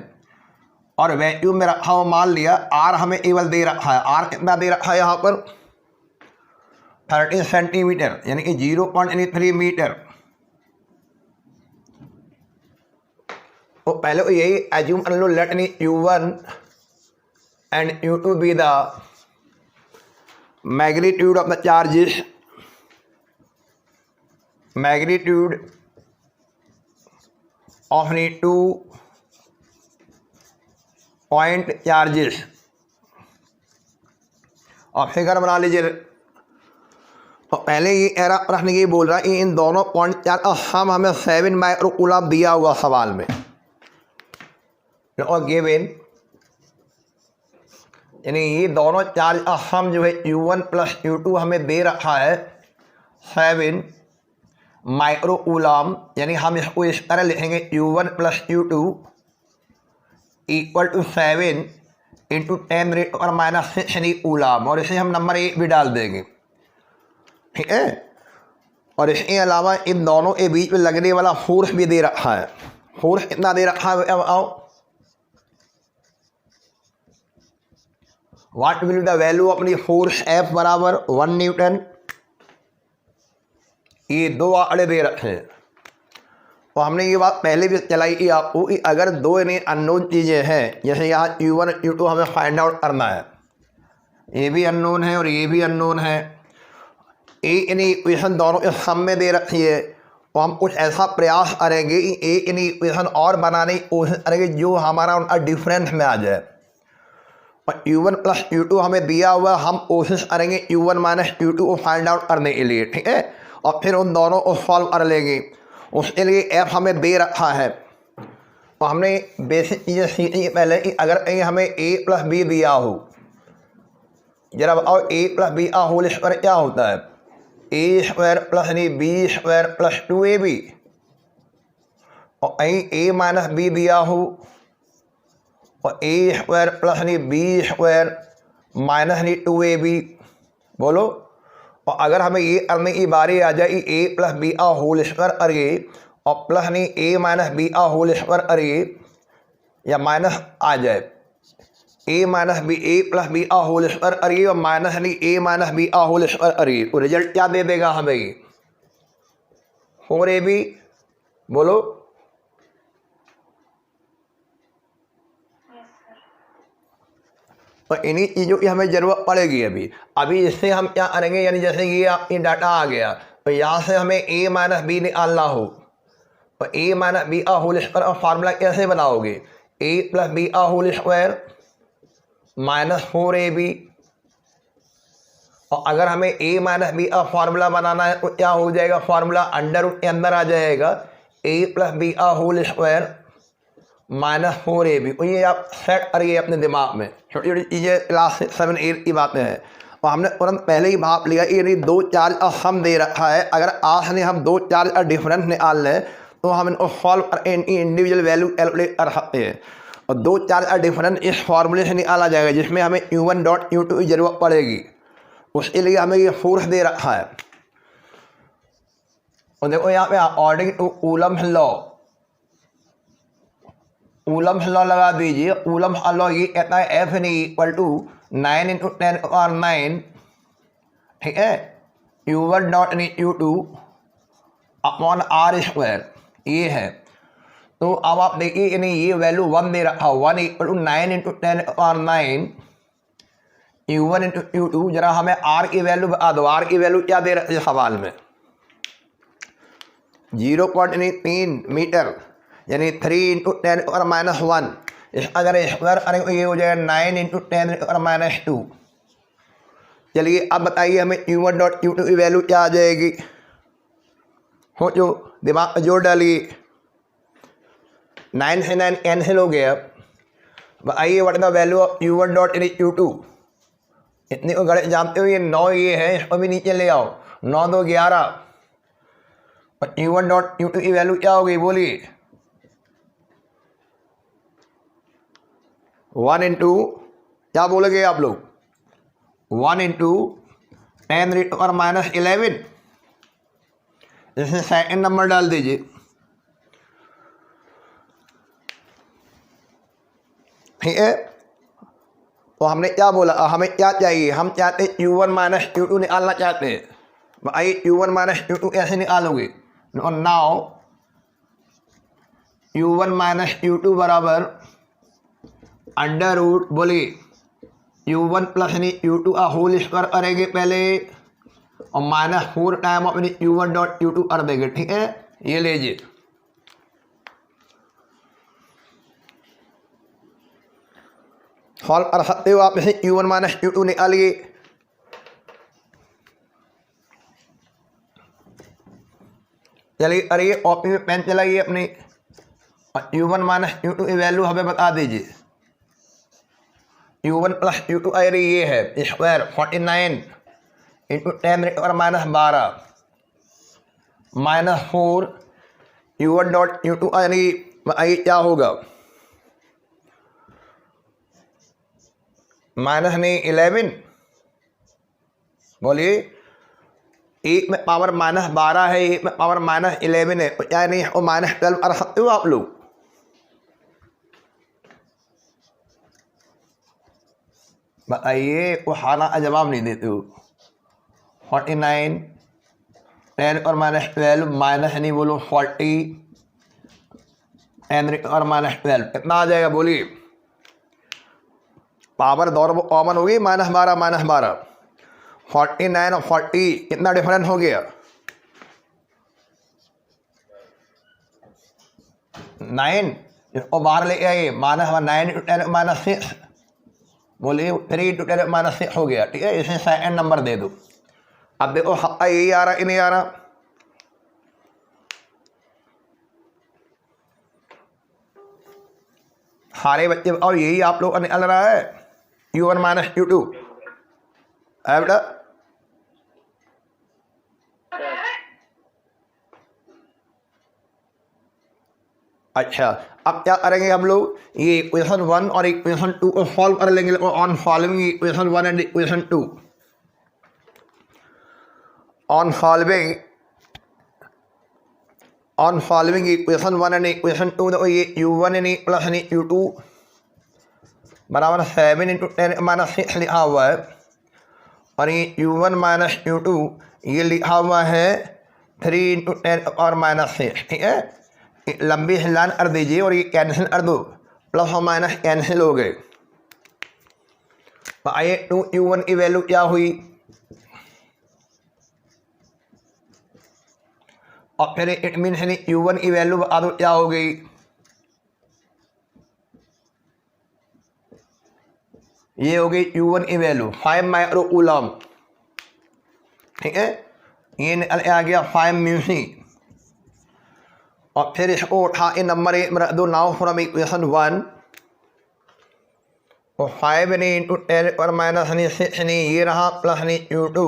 और वैक्यूम में रखा हुआ मान लिया R हमें केवल दे रखा है। R कितना दे रखा है यहाँ पर 30 सेंटीमीटर, यानी कि 0.3 मीटर। तो पहले तो यही एज्यूम कर लो, let me Q1 and Q2 be the magnitude of the charges, magnitude of the 2 point charges, और फिगर बना लीजिए। तो पहले ये एरा प्रश्न ये बोल रहा है कि इन दोनों पॉइंट चार्ज का सम हमें 7 माइक्रोकूलम दिया हुआ सवाल में, और गिवन, यानी ये दोनों चार्ज का सम जो है Q1 प्लस Q2 हमें दे रखा है 7 माइक्रोकूलम, यानी हम इसको इस तरह लिखेंगे Q1 plus Q2 equal to 7 into 10⁻⁶ coulomb, और इसे हम नंबर 1 भी डाल देंगे, ठीक है। और इसके अलावा इन दोनों के बीच में लगने वाला फोर्स भी दे रखा है। फोर्स कितना दे रखा है, अब आओ, what will be the value of the force F बराबर 1 न्यूटन। ये दो आंकड़े दे रखे हैं, तो हमने ये बात पहले भी चलाई कि आपको कि अगर दो इन्हें अननोन चीज़ें हैं, जैसे यहाँ Q1 Q2 हमें फाइंड आउट करना है, ये भी अननोन है और ये भी अननोन है, एक इन्हीं इक्वेशन दोनों के सम में दे रखी है, तो हम कुछ ऐसा प्रयास करेंगे कि एक इन्हीं इक्वेशन और बनाने की कोशिश करेंगे जो हमारा उनका डिफरेंस में आ जाए। और Q1 प्लस Q2 हमें दिया हुआ, हम कोशिश करेंगे Q1 माइनस Q2 को फाइंड आउट करने के लिए, ठीक है, और फिर उन दोनों को सॉल्व कर लेंगे। उसके लिए F हमें दे रखा है, तो हमने बेसिक चीज़ें सीखी पहले कि अगर कहीं हमें A प्लस बी दिया हो, जरा बताओ A प्लस बी का होल स्क्वायर क्या होता है, A square plus B square plus 2AB, और कहीं A माइनस बी दिया हो और A square plus B square minus 2AB, बोलो। और अगर हमें ये करने की बारी आ जाए A प्लस बी का होल स्क्वायर करिए और प्लस A माइनस बी का होल स्क्वायर करिए, या माइनस आ जाए A minus B A plus B का होल स्क्वायर करिए और माइनस A माइनस बी का होल स्क्वायर करिए, तो रिजल्ट क्या दे देगा हमें, ये 4AB, बोलो। तो इन्हीं चीज़ों की हमें ज़रूरत पड़ेगी। अभी इससे हम क्या करेंगे, यानी जैसे ये आपकी डाटा आ गया, तो यहाँ से हमें A माइनस बी निकालना हो, तो A माइनस बी का होल स्क्वायर और फार्मूला कैसे बनाओगे, A प्लस बी का होल स्क्वायर माइनस 4AB, और अगर हमें A माइनस बी का फार्मूला बनाना है तो क्या हो जाएगा, फार्मूला अंडर रूट के अंदर आ जाएगा, A प्लस बी का होल स्क्वायर माइनस 4AB। तो ये आप सेट करिए अपने दिमाग में, छोटी छोटी चीज़ें क्लास 7 8 की बातें हैं। और हमने तुरंत पहले ही भाप लिया यानी दो चार्ज का सम दे रखा है। अगर आखिरी हम दो चार्ज का डिफरेंस निकाल लें तो हम इनको सॉल्व कर इंडिविजुअल वैल्यू कैलकुलेट कर सकते हैं। और दो चार्ज का डिफरेंस इस फॉर्मूले से निकाला जाएगा जिसमें हमें U1 डॉट U2 की ज़रूरत पड़ेगी। उसके लिए हमें ये फोर्स दे रखा है। और देखो यहाँ पे according to coulomb's law, coulomb's law लगा दीजिए। कूलम्स लॉ ये कहता है F इक्वल टू 9 × 10⁹, ठीक है, U1 dot U2 upon R², ये है। तो अब आप देखिए यानी ये वैल्यू 1 दे रखा, 1 इक्वल टू 9 × 10⁹ U1 × U2। जरा हमें R की वैल्यू बता दो, R की वैल्यू क्या दे रहे हैं सवाल में? 0.3 मीटर यानी 3 × 10⁻⁻1। अगर स्क्वायर करेंगे तो ये हो जाएगा 9 × 10⁻²। चलिए अब बताइए हमें U1 डॉट U2 की वैल्यू क्या आ जाएगी? हो जो दिमाग में जोड़ डालिए। 9 से 9 कैंसिल हो गया। बताइए what the value of U1 dot U2। इतने को गणित जानते हो, ये 9 ये है, इसको भी नीचे ले आओ। 9 2 11 और U1 डॉट U2 की वैल्यू क्या हो गई बोलिए? 1 इंटू क्या बोलोगे आप लोग? 1 इंटू 10⁻11। इसमें सेकंड नंबर डाल दीजिए। ठीक है, तो हमने क्या बोला, हमें क्या चाहिए? हम चाहते हैं U1 माइनस U2 निकालना चाहते हैं। आइए U1 माइनस U2 कैसे निकालोगे? नाउ U1 माइनस U2 बराबर अंडर रूट, बोलिए U1 प्लस U2 का होल स्क्वायर करेंगे पहले और -4 टाइम अपनी U1 डॉट U2 कर देंगे। ठीक है, ये लीजिए। सॉल्व कर सकते हो आप इसे। U1 माइनस U2 निकालिए। चलिए अरे कॉपी में पेन चलाइए अपनी और U1 माइनस U2 की वैल्यू हमें बता दीजिए। U1 प्लस U2 अरे ये है square 49 into 10⁻12 -4 U1 dot U2 अरे क्या होगा? -11, बोलिए। एक में पावर -12 है, एक में पावर -11 है, क्या नहीं और -12 कर सकते हो आप लोग? बताइए, वो हाना का जवाब नहीं देते हो। 49 10 और -12 माइनस नहीं बोलो 40 10 और -12 कितना आ जाएगा बोलिए? पावर दोनों कॉमन होगी, -12 49 और 40 कितना डिफरेंस हो गया? 9। इसको बाहर ले आइए, -9 × 10⁻6 बोलिए 3 × 10⁻6 हो गया। ठीक है, इसमें सेकंड नंबर दे दो। अब देखो यही आ रहा कि नहीं आ रहा? सारे बच्चे और यही आप लोग का निकल रहा है U1 माइनस U2 है बेटा। अच्छा, अब क्या करेंगे हम लोग? ये इक्वेशन 1 और इक्वेशन 2 को सॉल्व कर लेंगे on solving equation 1 and equation 2। On solving equation 1 and equation 2 तो ये U1 प्लस U2 बराबर 7 × 10⁻6 लिखा हुआ है और ये U1 माइनस U2 ये लिखा हुआ है 3 × 10⁻6। ठीक है, लंबी हिलान कर दीजिए और ये कैंसिल कर दो, प्लस और माइनस कैंसिल हो गए। तो आइए 2U1 की वैल्यू क्या हुई और फिर इट मीन U1 की वैल्यू बता दो क्या हो गई? ये हो गई U1 की वैल्यू 5 माइक्रो कूलम। ठीक है, ये निकल आ गया 5 म्यूसी और फिर इसको उठा के नंबर 1 में रख दो। नाउ फ्रॉम इक्वेशन 1 और 5 इंटू 10 और माइनस 6 ये रहा plus U2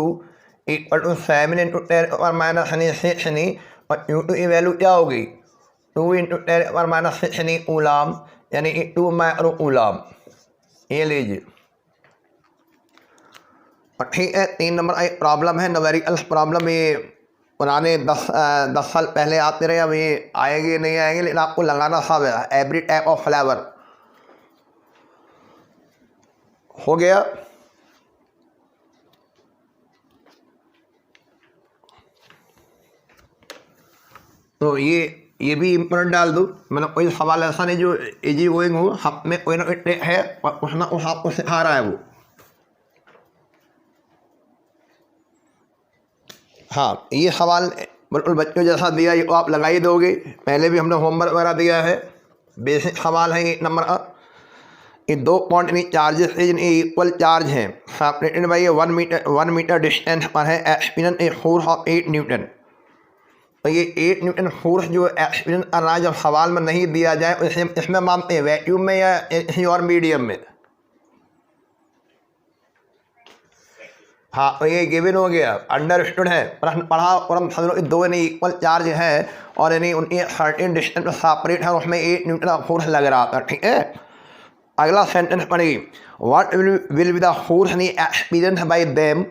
equal to 7 into 10 और माइनस 6 और U2 की वैल्यू क्या होगी 2 इंटू 10 और माइनस 6 कूलम यानी कि 2 माइक्रो कूलम। ये लीजिए। और ठीक है 3 नंबर एक प्रॉब्लम है न्यूमेरिकल प्रॉब्लम। ये पुराने 10 साल पहले आते रहे, अब ये आएंगे नहीं आएंगे, लेकिन आपको लगाना सब है। एवरी टाइप ऑफ फ्लेवर हो गया। तो ये भी इम्पोर्टेंट डाल दूँ, मतलब कोई सवाल ऐसा नहीं जो इजी गोइंग हो, सब में कोई ना कोई ट्रिक है और कुछ ना कुछ आपको सिखा रहा है वो। हाँ ये सवाल बिल्कुल बच्चों जैसा दिया, ये आप लगा ही दोगे। पहले भी हमने होमवर्क वगैरह दिया है। बेसिक सवाल है 1 नंबर का। ये 2 पॉइंट यानी चार्जेस इक्वल चार्ज हैं सेपरेटेड बाई 1 मीटर डिस्टेंस पर है, experience A force of 8 Newton. तो ये 8 न्यूटन फोर्स जो एक्सपीरियंस कर रहा है, जब सवाल में नहीं दिया जाए तो इसमें मानते हैं वैक्यूम में या किसी और मीडियम में। हाँ तो ये गिवन हो गया, अंडरस्टूड है। प्रश्न पढ़ा और हम समझ लो 2 यानी इक्वल चार्ज है और यानी उनकी सर्टेन डिस्टेंस में सेपरेट है, उसमें 8 न्यूटन का फोर्स लग रहा था। ठीक है, अगला सेंटेंस पढ़िए। What will be the force यानी experience by them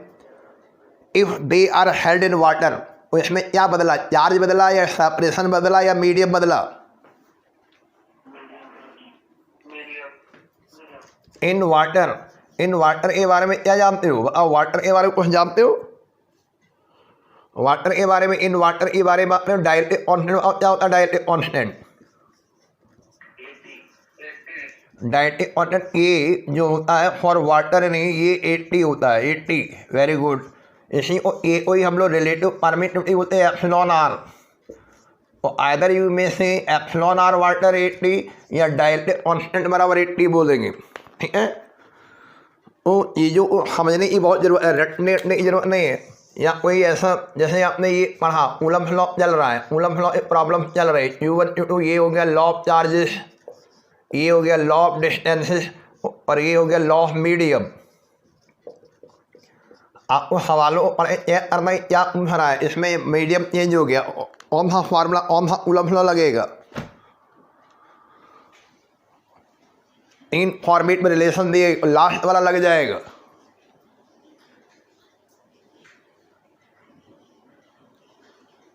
if they are held in water. तो इसमें क्या बदला, चार्ज बदला या सेपरेशन बदला या मीडियम बदला। इन वाटर के बारे में क्या जानते हो, वाटर के बारे में कुछ जानते हो। वाटर के बारे में, इन वाटर के बारे में डायरेक्ट कॉन्स्टेंट क्या होता है, डायरेक्ट कॉन्स्टेंट। डायरेक्ट कॉन्स्टेंट ये जो होता है फॉर वाटर नहीं, ये 80 होता है, 80। Very good. इसी को ए को ही हम लोग रिलेटिव परमिटिविटी बोलते हैं, एप्सिलॉन आर। तो आइदर यू में से एप्सिलॉन आर वाटर 80 या डायरेक्ट कॉन्स्टेंट बराबर 80 बोलेंगे। ठीक है, तो ये जो समझने की बहुत जरूरत है, रटने की जरूरत नहीं है। या कोई ऐसा जैसे आपने ये पढ़ा कूलम लॉ चल रहा है, कूलम लॉ एक प्रॉब्लम चल रही है, Q1 Q2 ये हो गया लॉ ऑफ चार्जेस, ये हो गया लॉ ऑफ डिस्टेंसेस और ये हो गया लॉ ऑफ मीडियम। आपको सवालों को पढ़े चेक करना है क्या पूछ रहा है। इसमें मीडियम चेंज हो गया, कौन सा फार्मूला कौन सा कूलम लॉ लगेगा। 3 फॉर्मेट में रिलेशन दिए, लास्ट वाला लग जाएगा।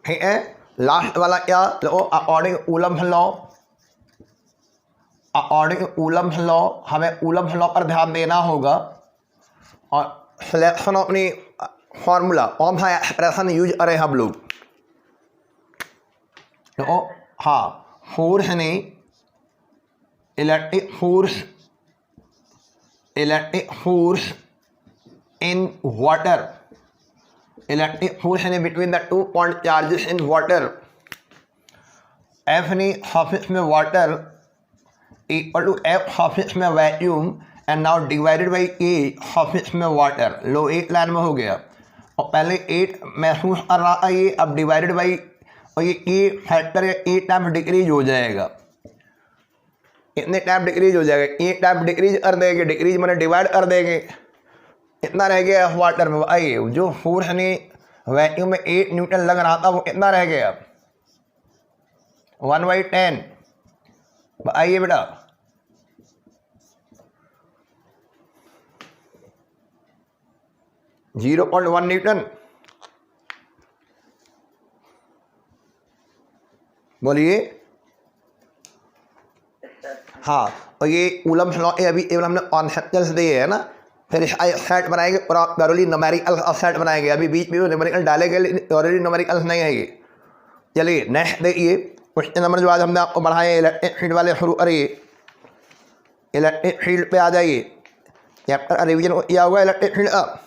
ठीक है, लास्ट वाला क्या, तो according coulomb law, according coulomb law हमें कूलम लॉ पर ध्यान देना होगा। और सिलेक्शन ऑफ अपनी फार्मूला कौन सा एक्सप्रेशन यूज करें हम लोग। तो हाँ, फोर्स नहीं, electric force in water, electric force यानी between the 2 point charges in water. F यानी सरफेस में water equal to F surface में vacuum and now divided by A surface में वाटर। लो एक लाइन में हो गया, और पहले 8 महसूस कर रहा था ये, अब डिवाइडेड बाई, और ये ए फैक्टर 8 टाइम डिक्रीज हो जाएगा। इतने टाइम डिक्रीज हो जाएगा, 8 टाइम डिक्रीज कर देंगे, डिक्रीज मैंने डिवाइड कर देंगे, इतना रह गया वाटर में। आइए जो फोर्स यानी वैक्यूम में 8 न्यूटन लग रहा था वो कितना रह गया, 1/10। आइए बेटा, (0.1 न्यूटन। बोलिए। हाँ, और ये कूलम लॉ अभी केवल हमने कॉन्सेप्चुअल्स दिए है ना, फिर सेट बनाएंगे और आप थॉरली न्यूमेरिकल सेट बनाएंगे। अभी बीच में न्यूमेरिकल डालेंगे, थॉरली न्यूमेरिकल नहीं आएगी। चलिए नेक्स्ट देखिए, क्वेश्चन नंबर जो आज हमने आपको बढ़ाए इलेक्ट्रिक फील्ड वाले शुरू करिए। इलेक्ट्रिक फील्ड पे आ जाइए, चैप्टर रिवीजन किया हुआ इलेक्ट्रिक फील्ड का।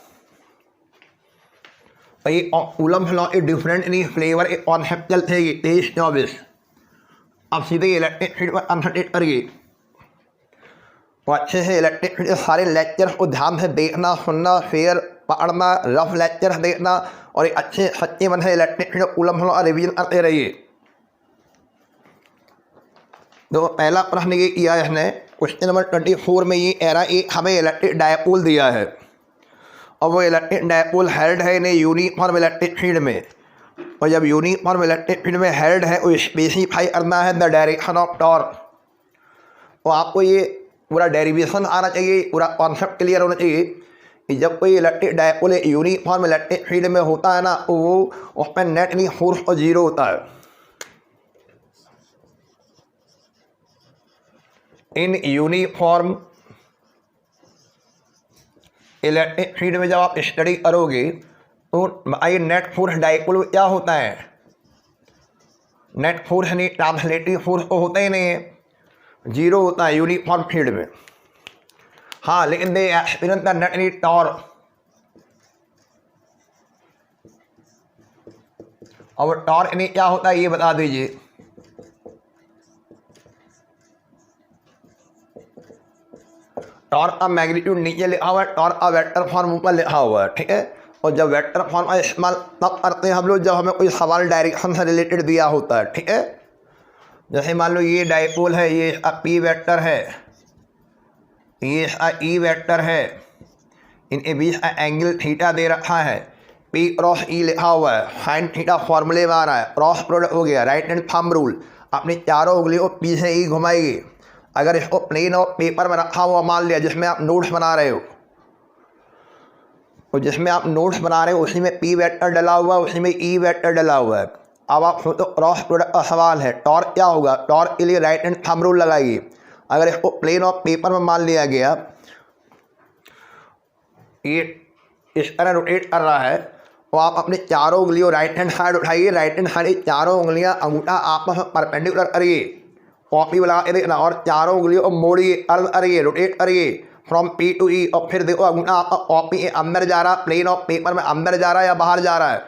ये कूलम लॉ के डिफरेंट नहीं फ्लेवर एक कॉन्सेप्चुअल थे, 23-24। अब सीधे इलेक्ट्रिक फील्ड पर कंसंट्रेट करिए, तो अच्छे से इलेक्ट्रिक फील्ड के सारे लेक्चर को ध्यान से देखना, सुनना, शेयर पढ़ना, रफ लेक्चर देखना और एक अच्छे सच्चे मन से electric field coulomb law revision करते रहिए। तो पहला प्रश्न ये किया इसने, क्वेश्चन नंबर 24 में ये एरा एक हमें इलेक्ट्रिक डायपोल दिया है और वो इलेक्ट्रिक डायपोल हेल्ड है इन्हें यूनिफॉर्म इलेक्ट्रिक फील्ड में, और जब यूनिफॉर्म इलेक्ट्रिक फील्ड में हेल्ड है वो स्पेसिफाई करना है द डायरेक्शन ऑफ टॉर्क। तो आपको ये पूरा डेरिवेशन आना चाहिए, पूरा कॉन्सेप्ट क्लियर होना चाहिए कि जब कोई electric dipole uniform electric field में होता है ना तो वो उसमें नेट नहीं फोर्स और जीरो होता है। इन यूनिफॉर्म इलेक्ट्रिक फील्ड में जब आप स्टडी करोगे तो आइए नेट फोर्स डायपोल क्या होता है, नेट फोर्स नहीं ट्रांसलेटिव फोर्स तो होता ही नहीं है, जीरो होता है यूनिफॉर्म फील्ड में। हाँ लेकिन दे एक्सपीरियंस द नेट नी टॉर्क, और टॉर्क नहीं क्या होता है ये बता दीजिए। टॉर्क का मैग्नीट्यूड नीचे लिखा हुआ है, टॉर्क का वेक्टर फॉर्म ऊपर लिखा हुआ है, ठीक है। और जब वेक्टर फॉर्म का इस्तेमाल तब करते हैं हम लोग जब हमें कोई सवाल डायरेक्शन से रिलेटेड दिया होता है, ठीक है। जैसे मान लो ये डायपोल है, ये पी वेक्टर है, ये ई वेक्टर है, इनके बीच का एंगल थीटा दे रखा है, पी क्रॉस ई लिखा हुआ है, साइन थीटा फॉर्मूले में आ रहा है, क्रॉस प्रोडक्ट हो गया, राइट हैंड थंब रूल, अपनी चारों उंगलियों को पी से ई घुमाएगी। अगर इसको प्लेन और पेपर में रखा हुआ मान लिया जिसमें आप नोट्स बना रहे हो, तो जिसमें आप नोट्स बना रहे हो उसी में पी वेक्टर डला हुआ है, उसी में ई वेक्टर डला हुआ है। अब आप तो क्रॉस प्रोडक्ट का सवाल है, टॉर्क क्या होगा, टॉर्क के लिए राइट हैंड थंब रूल लगाइए। अगर इसको प्लेन और पेपर में मान लिया गया, ये इस तरह रोटेट कर रहा है, तो आप अपने चारों उंगलियों राइट हैंड साइड उठाइए, राइट हैंड साइड चारों उंगलियां अंगूठा आपस में परपेंडिकुलर करिए, कॉपी वाला और चारों उंगलियों को मोड़िए, अर्ध करिए, रोटेट करिए फ्रॉम पी टू ई, और फिर देखो अंगूठा आपका कॉपी के अंदर जा रहा है, प्लेन ऑफ पेपर में अंदर जा रहा है या बाहर जा रहा है।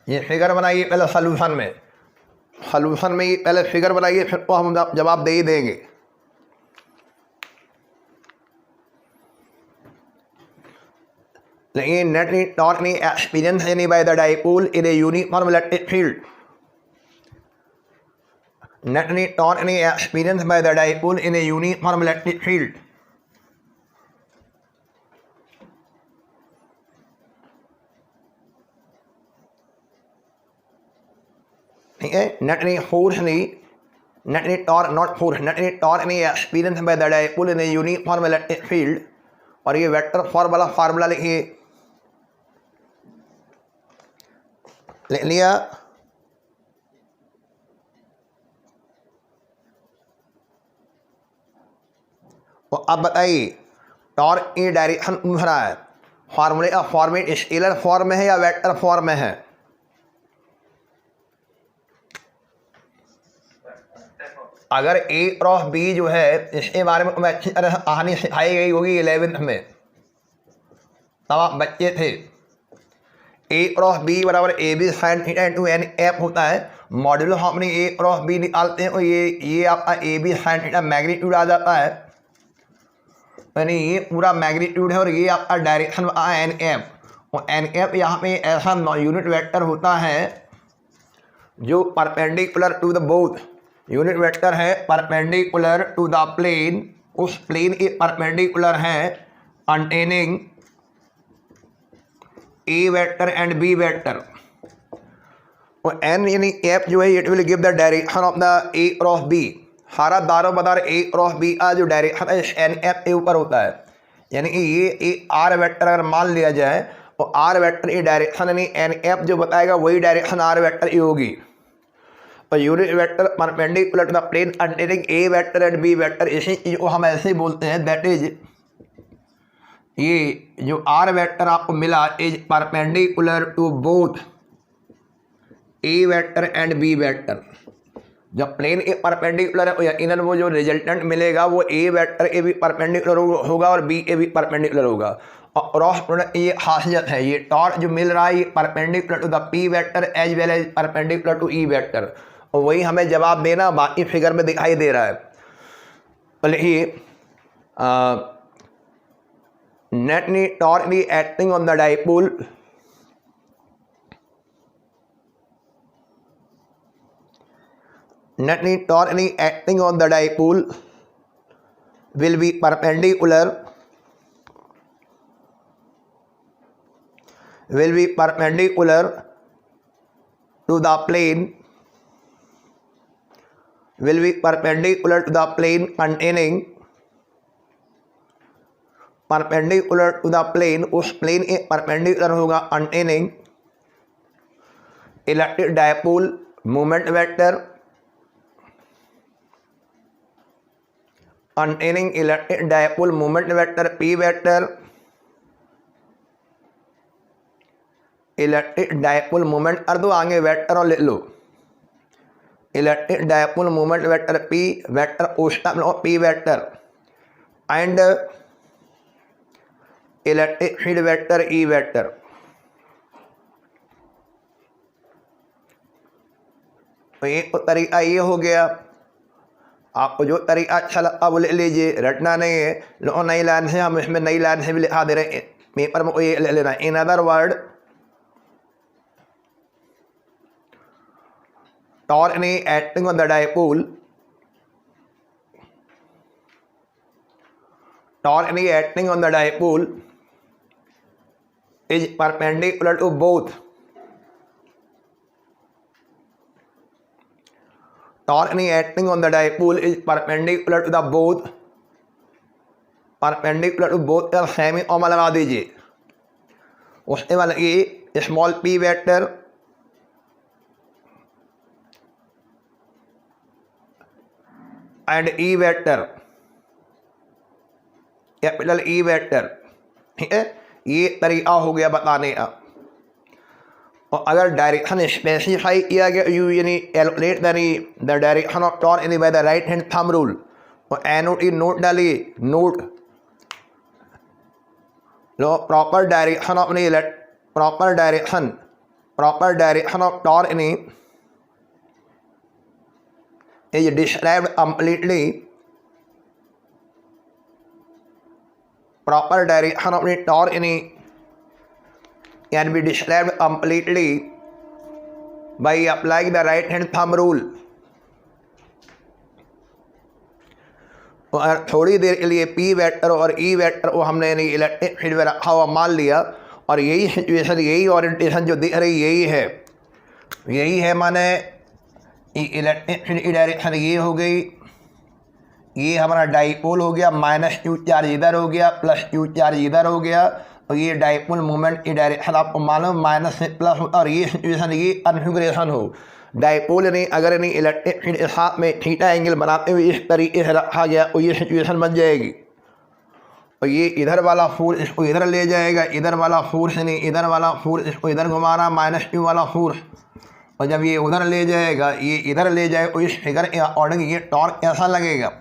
ये फिगर बनाइए पहले सॉल्यूशन में, सॉल्यूशन में ये पहले फिगर बनाइए, फिर तो हम जवाब दे ही देंगे। लेकिन नेट नी torque knee experience any by the dipole in a uniform electric field, net नी torque knee experience by the dipole in a uniform electric field. ठीक है, नेट नी फोर्स नहीं, नेट नी टॉर्क नॉट फोर्स, नेट नी torque knee experience by the dipole in a uniform electric field. और ये vector formula लिखिए, लिख लिया। तो अब बताइए टॉर्क की डायरेक्शन पूछ रहा है, फार्मूले का फॉर्मेट स्केलर फॉर्म में है या वेक्टर फॉर्म में है? अगर ए क्रॉस बी जो है इसके बारे में अच्छी तरह कहानी सिखाई गई होगी 11th में, तब आप बच्चे थे। ए क्रॉस बी बराबर A B sine theta into N F होता है, मॉड्यूलो हम अपनी ए क्रॉस बी निकालते हैं और ये आपका A B sine theta magnitude आ जाता है, यानी ये पूरा मैग्नीट्यूड है, और ये आपका डायरेक्शन एन एफ। और एन एफ यहाँ पे ऐसा यूनिट वेक्टर होता है जो perpendicular to the both, unit vector है परपेंडिकुलर टू द प्लेन, उस प्लेन के परपेंडिकुलर है containing A vector and B vector. और एन यानी एफ जो है it will give the direction of the A cross B, सारा दारो बदार ए क्रॉस बी का जो डायरेक्शन है एन एफ के ऊपर होता है। यानी कि ये ए आर वेक्टर अगर मान लिया जाए तो आर वेक्टर की डायरेक्शन यानी एन एफ जो बताएगा वही डायरेक्शन आर वेक्टर की होगी। और unit vector perpendicular to the plane containing A vector and B vector, इसी चीज को हम ऐसे बोलते हैं, दैट इज ये जो आर वेक्टर आपको मिला is perpendicular to both A vector and B vector. जब प्लेन ए परपेंडिकुलर है तो यकीनन वो जो रिजल्टेंट मिलेगा वो ए वेक्टर ए भी परपेंडिकुलर होगा और बी ए भी परपेंडिकुलर होगा। और क्रॉस प्रोडक्ट ये खासियत है, ये टॉर्क जो मिल रहा है ये perpendicular to the P vector as well as perpendicular to E vector, और वही हमें जवाब देना बाकी फिगर में दिखाई दे रहा है। बोलिए नेट नी torque knee acting on the dipole Any torque any acting on the dipole will be perpendicular to the plane containing उस प्लेन के परपेंडिकुलर होगा containing electric dipole moment vector P vector electric dipole moment कर दो आगे vector और ले लो electric dipole moment vector P vector P vector and electric field vector E vector. तो एक तरीका ये हो गया। आपको जो तरीका अच्छा लगा वो ले लीजिए, रटना नहीं है। लो नई लाइन है, हम इसमें नई लाइन है भी लिखा दे रहे हैं पेपर में, ये ले लेना। In other word torque any acting on the dipole is perpendicular to both torque any acting on the dipole is perpendicular to both का सेमी ओमा लगा दीजिए। उसके बाद ये small p vector and E vector capital E vector. ठीक है, ये तरीका हो गया बताने का। और अगर डायरेक्शन स्पेसिफाई किया गया यू यानी calculate the direction of torque यानी by the right hand thumb rule, और एनोट नोट डालिए, नोट लो प्रॉपर डायरेक्शन ऑफ टॉर्क यानी is described completely proper direction of the torque can be described completely by applying the right hand thumb rule। और थोड़ी देर के लिए P vector और E वेक्टर को हमने यानी इलेक्ट्रिक फील्ड में रखा हुआ मान लिया, और यही सिचुएशन, यही ओरिएंटेशन जो दिख रही यही है माने इलेक्ट्रिक फील्ड की डायरेक्शन ये हो गई। ये हमारा डाइपोल हो गया, माइनस Q चार्ज इधर हो गया, प्लस Q चार्ज इधर हो गया। और ये डाइपोल मोमेंट की डायरेक्शन आपको मालूम माइनस से प्लस, और ये सिचुएशन, ये कन्फिगरेशन हो डाइपोल यानी अगर यानी इलेक्ट्रिक फील्ड के साथ में थीटा एंगल बनाते हुए इस तरीके से रखा गया तो ये सिचुएशन बन जाएगी। और ये इधर वाला फोर्स इसको इधर ले जाएगा, इधर वाला फोर्स यानी इधर वाला फोर्स इसको इधर घुमाना, माइनस Q वाला फोर्स। और जब ये उधर ले जाएगा, ये इधर ले जाएगा, तो इस फिगर के अकॉर्डिंग ये टॉर्क कैसा लगेगा,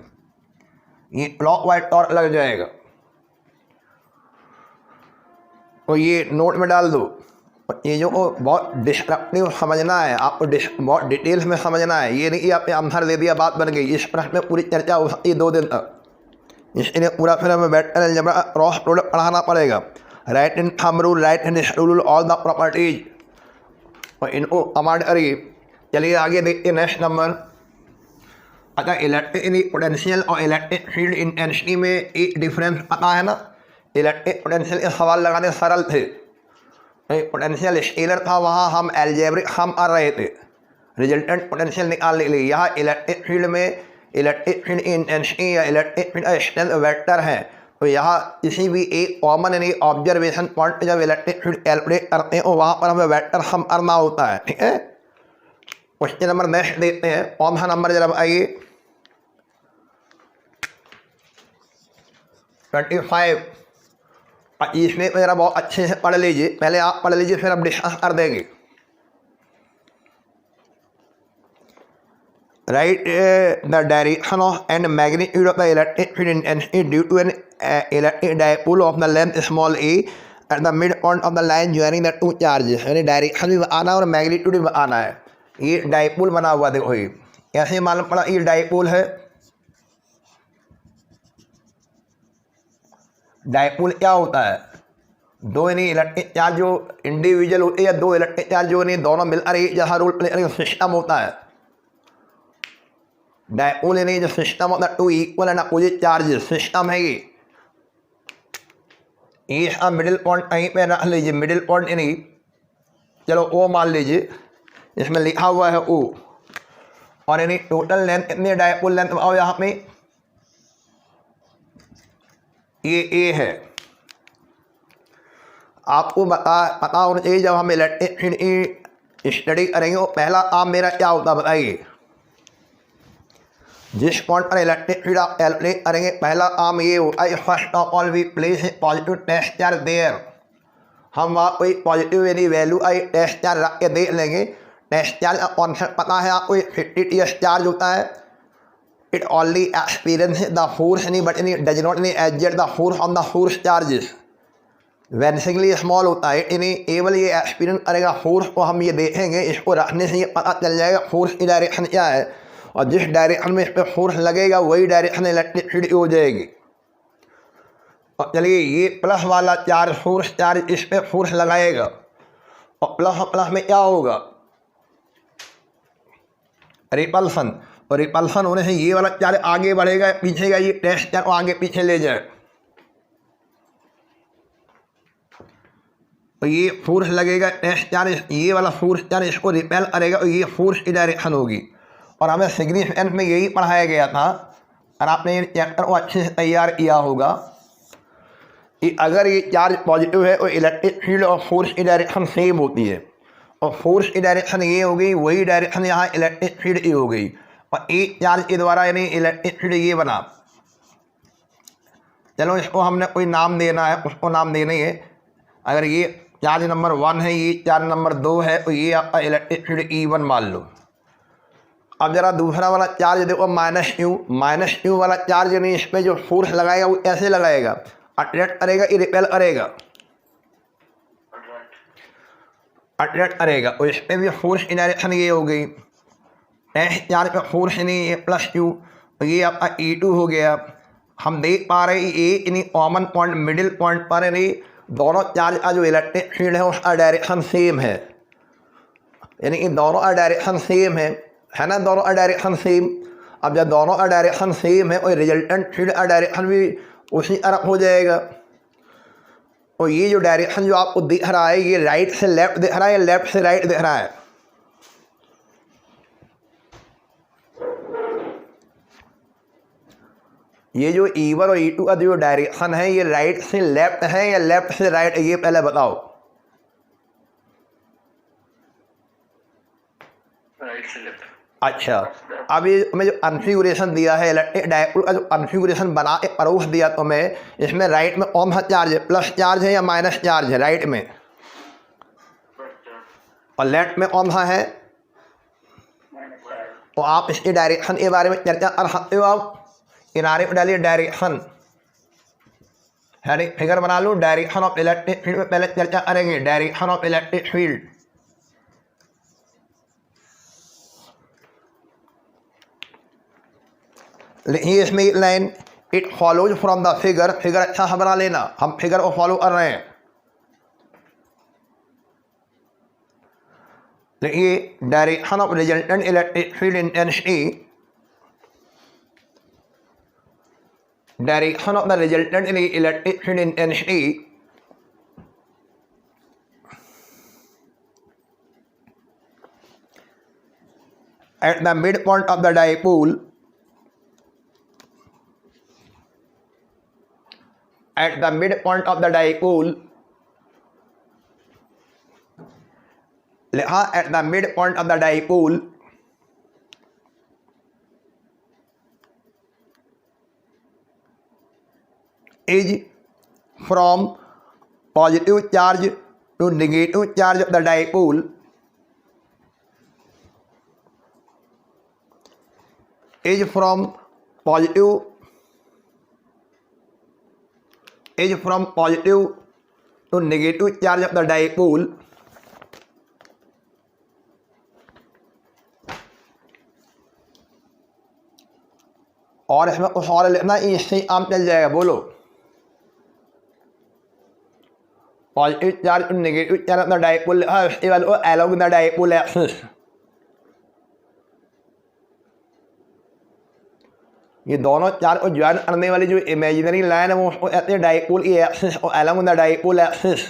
ये क्लॉकवाइज टॉर्क लग जाएगा। तो ये नोट में डाल दो। चीज़ों को बहुत डिस्ट्रक्टिव समझना है, आपको बहुत डिटेल्स में समझना है। ये नहीं कि आपने आंसर दे दिया बात बन गई। इस प्रश्न में पूरी चर्चा हो सकती है 2 दिन तक, इसलिए पूरा फिर हमें वेक्टर अलजेब्रा क्रॉस प्रोडक्ट पढ़ाना पड़ेगा। Right hand thumb rule, right hand rule, all the properties, और इनको कमांड करिए। चलिए आगे देखते हैं नेक्स्ट नंबर। अगर इलेक्ट्रिक पोटेंशियल और इलेक्ट्रिक फील्ड इंटेंसिटी में एक डिफरेंस पता है ना। इलेक्ट्रिक पोटेंशियल के सवाल लगाने सरल थे, पोटेंशियल स्केलर था, वहाँ हम अलजेब्रिक हम कर रहे थे, रिजल्टेंट पोटेंशियल निकालने के लिए। यहाँ इलेक्ट्रिक फील्ड में इलेक्ट्रिक फील्ड इंटेंसिटी या इलेक्ट्रिक फील्ड स्ट्रेंथ वेक्टर है। तो यहाँ किसी भी एक कॉमन यानी ऑब्जर्वेशन पॉइंट जब इलेक्ट्रिक फील्ड कैलकुलेट करते हैं, वहाँ पर हमें वेक्टर हम करना होता है। ठीक है, क्वेश्चन नंबर नेक्स्ट देखते हैं। कौन सा नंबर जरा आइए, 25। इसमें ज़रा बहुत अच्छे से पढ़ लीजिए, पहले आप पढ़ लीजिए फिर हम डिस्कस कर देंगे। Write the direction of and magnitude of the electric field intensity due to an electric dipole of the length small A at the mid point of the line joining the two charges. यानी direction भी आना और magnitude भी आना है। ये dipole बना हुआ देखो, ये कैसे मालूम पड़ा ये डायपोल है। डायपोल क्या होता है, दो यानी इलेक्ट्रिक चार्ज जो इंडिविजुअल होते हैं या दो इलेक्ट्रिक चार्ज जो नहीं दोनों मिलकर एक जैसा रोल प्ले सिस्टम होता है। डायपोल यानी जो system of the two equal and opposite charges system है ये मिडिल पॉइंट कहीं पे रख लीजिए, मिडिल पॉइंट यानी चलो ओ मान लीजिए, इसमें लिखा हुआ है ओ, और यानी टोटल लेंथ कितनी डायपोल लेंथ आओ यहाँ पे ये ए है। आपको पता होना चाहिए जब हम इलेक्ट्रिक फील्ड की स्टडी करेंगे वो पहला आर्म मेरा क्या होता बताइए। जिस पॉइंट पर इलेक्ट्रिक फील्ड आप कैलकुलेट करेंगे पहला आर्म ये होता है first of all we place positive test charge there. हम वहाँ कोई पॉजिटिव यानी वैल्यू आई टेस्ट चार्ज रख के देख लेंगे। टेस्ट चार्ज का कॉन्सेप्ट पता है आपको, 50 TS चार्ज होता है। It only experience the force यानी बट यानी डज नॉट यानी exert the force on the force charges when signally small होता है, यानी केवल ये एक्सपीरियंस करेगा फोर्स को। हम ये देखेंगे, इसको रखने से ये पता चल जाएगा फोर्स की डायरेक्शन क्या है, और जिस डायरेक्शन में इस पर फोर्स लगेगा वही डायरेक्शन इलेक्ट्रिक फील्ड हो जाएगी। और चलिए ये प्लस वाला चार्ज फोर्स चार्ज इस पर फोर्स लगाएगा, और प्लस में क्या होगा रिपल्सन, और रिपल्सन होने से ये वाला चार्ज आगे बढ़ेगा पीछे का, ये टेस्ट चार्ज आगे पीछे ले जाए, तो ये फोर्स लगेगा टेस्ट चार्ज, ये वाला फोर्स चार्ज इसको रिपेल करेगा और ये फोर्स की डायरेक्शन होगी। और हमें सिग्निफिकेंस में यही पढ़ाया गया था, और आपने ये चैप्टर को अच्छे से तैयार किया होगा कि अगर ये चार्ज पॉजिटिव है और इलेक्ट्रिक फील्ड और फोर्स की डायरेक्शन सेम होती है, और फोर्स की डायरेक्शन ये हो गई, वही डायरेक्शन यहाँ इलेक्ट्रिक फील्ड की हो गई, और एक चार्ज के द्वारा यानी इलेक्ट्रिक फील्ड ये बना। चलो इसको हमने कोई नाम देना है, उसको नाम देना ही है। अगर ये चार्ज नंबर 1 है, ये चार्ज नंबर 2 है, तो ये आपका इलेक्ट्रिक फील्ड E1 मान लो। अब जरा दूसरा वाला चार्ज देखो माइनस क्यू वाला चार्ज यानी इस पर जो फोर्स लगाएगा वो कैसे लगाएगा, अट्रैक्ट करेगा कि रिपेल करेगा, अट्रैक्ट करेगा, और इस पर भी फोर्स की डायरेक्शन ये हो गई। टेस्ट चार्ज पर फोर्स यानी ये प्लस क्यू, तो ये आपका E2 हो गया। हम देख पा रहे हैं ये यानी कॉमन पॉइंट मिडिल पॉइंट पर यानी दोनों चार्ज का जो इलेक्ट्रिक फील्ड है उसका डायरेक्शन सेम है, यानी कि दोनों का डायरेक्शन सेम है ना, दोनों का डायरेक्शन सेम। अब जब दोनों का डायरेक्शन सेम है और रिजल्टेंट फील्ड का डायरेक्शन भी उसी तरफ हो जाएगा। और ये जो डायरेक्शन जो आपको दिख रहा है ये राइट से लेफ्ट दिख रहा है या लेफ्ट से राइट दिख रहा है, ये जो E1 और E2 का जो डायरेक्शन है ये राइट से लेफ्ट है या लेफ्ट से राइट, ये पहले बताओ। राइट से लेफ्ट। अच्छा, अब ये मैं जो कॉन्फ़िगरेशन दिया है इलेक्ट्रिक डायपोल का जो कॉन्फ़िगरेशन बना के परोस दिया तो मैं इसमें राइट में कौन सा चार्ज है, प्लस चार्ज है या माइनस चार्ज है राइट में, और लेफ्ट में कौन सा है। तो आप इसके डायरेक्शन के बारे में चर्चा कर सकते हो। आप किनारे पर डालिए डायरेक्शन, यानी फिगर बना लो डायरेक्शन ऑफ इलेक्ट्रिक फील्ड में पहले चर्चा करेंगे। डायरेक्शन ऑफ इलेक्ट्रिक फील्ड, लिखिए इसमें एक line, it follows from the figure, figure अच्छा सा बना लेना, हम फिगर को फॉलो कर रहे हैं। लिखिए direction of resultant electric field intensity, direction of the resultant electric field intensity at the mid point of the dipole, at the midpoint of the dipole, लिखा at the midpoint of the dipole is from positive charge to negative charge of the dipole, is from positive to negative charge of the dipole और इसमें कुछ और लिखना, इससे आम चल जाएगा। बोलो positive charge to negative charge of the dipole, along the dipole axis. ये दोनों चार्ज को ज्वाइन करने वाली जो इमेजिनरी लाइन है वो उसको कहते हैं डाइपोल की एक्सिस और अलॉन्ग द डाइपोल एक्सिस।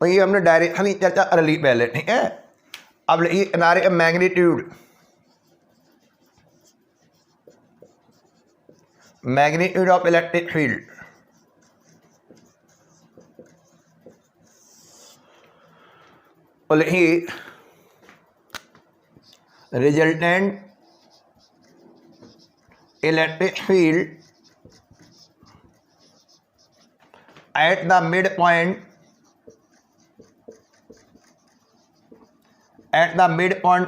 और ये हमने डायरेक्शन की चर्चा कर ली पहले, ठीक है। अब लिखिए किनारे का magnitude, magnitude of electric field. और लिखिए resultant electric field at the mid point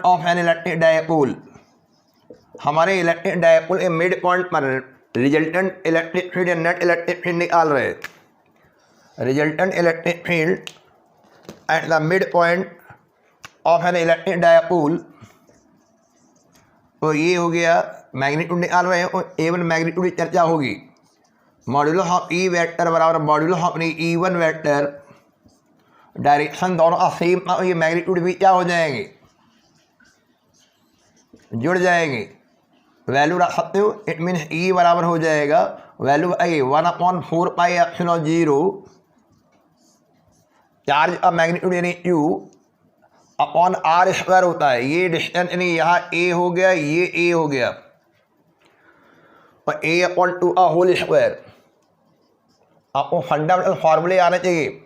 of N electric dipole. हमारे इलेक्ट्रिक डायपोल के मिड पॉइंट पर रिजल्टेंट इलेक्ट्रिक फील्ड या नेट इलेक्ट्रिक फील्ड निकाल रहे हैं। Resultant electric field at the mid point of N electric dipole, तो ये हो गया मैग्नीट्यूड निकाल रहे हैं। और ए वन मैग्नीट्यूड की चर्चा होगी। मॉड्यूलस ऑफ ई वेक्टर बराबर modulus of E one vector, direction दोनों का सेम, ये मैग्नीट्यूड भी क्या हो जाएंगे, जुड़ जाएंगे। वैल्यू रख सकते हो, इट मीन्स ई बराबर हो जाएगा वैल्यू आई 1/4πε0 चार्ज का मैग्नीट्यूड यानी यू अपॉन आर स्क्वायर होता है। ये डिस्टेंस यानी यहाँ ए हो गया, ये ए हो गया, और ए अपॉन 2 का होल स्क्वायर। आपको फंडामेंटल फार्मूले आने चाहिए।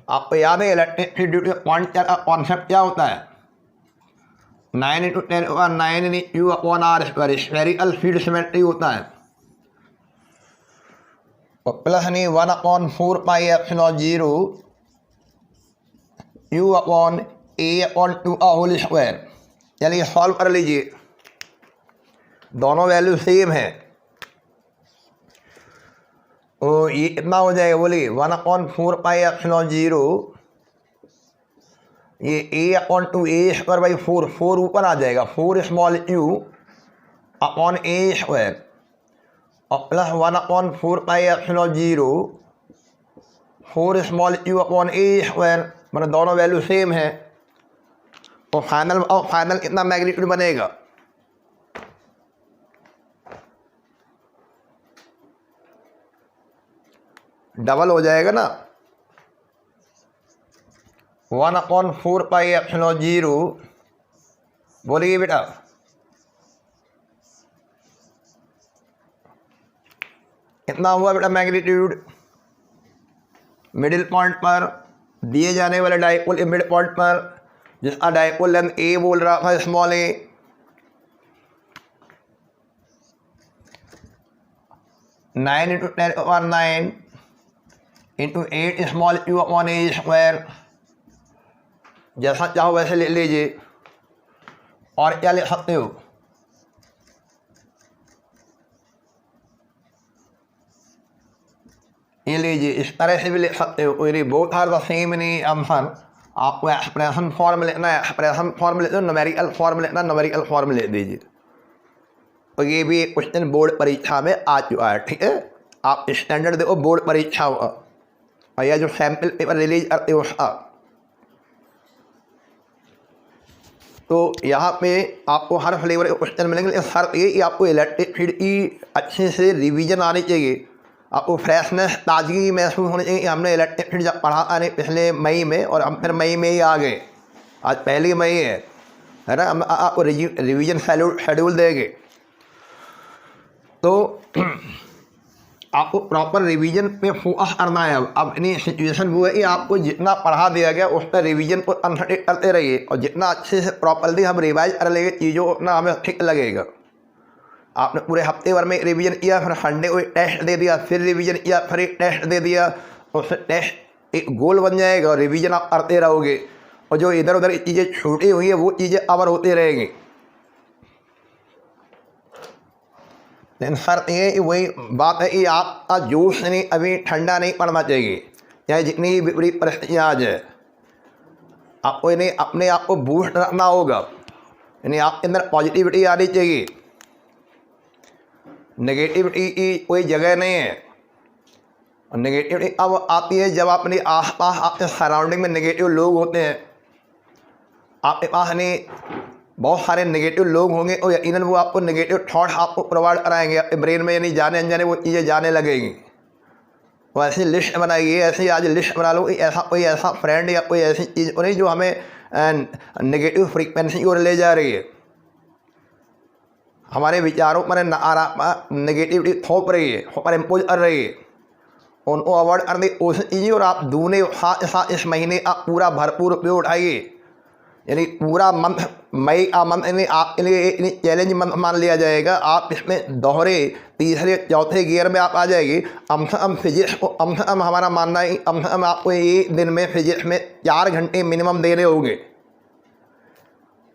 आपको याद है electric field due to point charge का कॉन्सेप्ट क्या होता है, 9 × 10⁹ U upon R square, spherical field symmetry होता है। और प्लस नहीं 1/4πε0 यू अपॉन ए अपॉन 2 का होल स्क्वायर। चलिए सॉल्व कर लीजिए, दोनों वैल्यू सेम है। तो ये कितना हो जाएगा बोलिए, 1/4πε0 ये a upon 2 a square by 4, 4 ऊपर आ जाएगा, 4 small u upon a square, और plus 1/4πε0 4 small u upon a square, मतलब दोनों वैल्यू सेम है। तो फाइनल कितना मैग्नीट्यूड बनेगा, डबल हो जाएगा ना। 1/4πε0 बोलिए बेटा, कितना हुआ बेटा मैग्नीट्यूड। मिडिल पॉइंट पर दिए जाने वाले डाइपोल के मिड पॉइंट पर, जिसका डाइपोल लेंथ ए बोल रहा था small A, nine into 10⁹ into 8 small u upon a square, जैसा चाहो वैसे ले लीजिए। और क्या ले सकते हो, ये लीजिए, इस तरह से भी ले सकते हो। कोई बहुत आर द सेम नहीं आंसर। आपको एक्सप्रेशन फॉर्म लिखना है, एक्सप्रेशन फॉर्म लिखना, न्यूमेरिकल फॉर्म लिखना, न्यूमेरिकल फॉर्म लिख दीजिए। तो ये भी एक क्वेश्चन बोर्ड परीक्षा में आ चुका है, ठीक है। आप स्टैंडर्ड देखो बोर्ड परीक्षा और यह जो सैम्पल पेपर रिलीज करते हो उसका। तो यहाँ पे आपको हर फ्लेवर के क्वेश्चन मिलेंगे। शर्त ये कि आपको इलेक्ट्रिक फील्ड की अच्छे से रिवीजन आनी चाहिए, आपको फ्रेशनेस ताजगी महसूस होनी चाहिए कि हमने इलेक्ट्रिक फील्ड जब पढ़ा था पिछले मई में, और हम फिर मई में ही आ गए, आज पहली मई है ना। हम आपको रिवीजन शेड्यूल देंगे, तो आपको प्रॉपर रिवीजन पे फोकस करना है। अब इन्हीं सिचुएशन वो है कि आपको जितना पढ़ा दिया गया उस पर रिवीजन को कंसंट्रेट करते रहिए, और जितना अच्छे से प्रॉपरली हम रिवाइज कर लेंगे चीज़ों को उतना हमें ठीक लगेगा। आपने पूरे हफ्ते भर में रिवीजन किया, फिर संडे को एक टेस्ट दे दिया, फिर रिवीजन किया, फिर एक टेस्ट दे दिया, उससे टेस्ट एक गोल बन जाएगा और रिवीजन आप करते रहोगे, और जो इधर उधर चीज़ें छूटी हुई है वो चीज़ें कवर होती रहेंगी। लेकिन शर्त ये वही बात है कि आपका जोश नहीं अभी ठंडा नहीं पड़ना चाहिए, चाहे जितनी ही विपरीत परिस्थितियाँ आ जाए। आपको इन्हें अपने आप को बूस्ट रखना होगा, यानी आपके अंदर पॉजिटिविटी आनी चाहिए, नेगेटिविटी की कोई जगह नहीं है। और नेगेटिविटी अब आती है जब अपने आसपास आपके सराउंडिंग में नेगेटिव लोग होते हैं, आपके पास नहीं बहुत सारे नेगेटिव लोग होंगे और यकीनन वो आपको नेगेटिव थॉट आपको प्रोवाइड कराएंगे आपके ब्रेन में, यानी जाने अनजाने वो चीज़ें जाने लगेंगी। वो ऐसी लिस्ट बनाइए, ऐसी आज लिस्ट बना लो कि ऐसा कोई ऐसा फ्रेंड या कोई ऐसी चीज़ नहीं जो हमें नेगेटिव फ्रीक्वेंसी की ओर ले जा रही है, हमारे विचारों पर नेगेटिविटी थोप रही है, पर इम्पोज कर रही है, उनको अवॉइड करने की कोशिश कीजिए। और आप दूने साथ इस महीने आप पूरा भरपूर उपयोग उठाइए, यानी पूरा मंथ मई का मंथ यानी आपके लिए एक चैलेंज मंथ मान लिया जाएगा। आप इसमें दोहरे तीसरे चौथे गियर में आप आ जाएगी। कम से कम फिजिक्स को कम से कम हमारा मानना है कम से कम आपको ये दिन में फिजिक्स में 4 घंटे मिनिमम देने होंगे।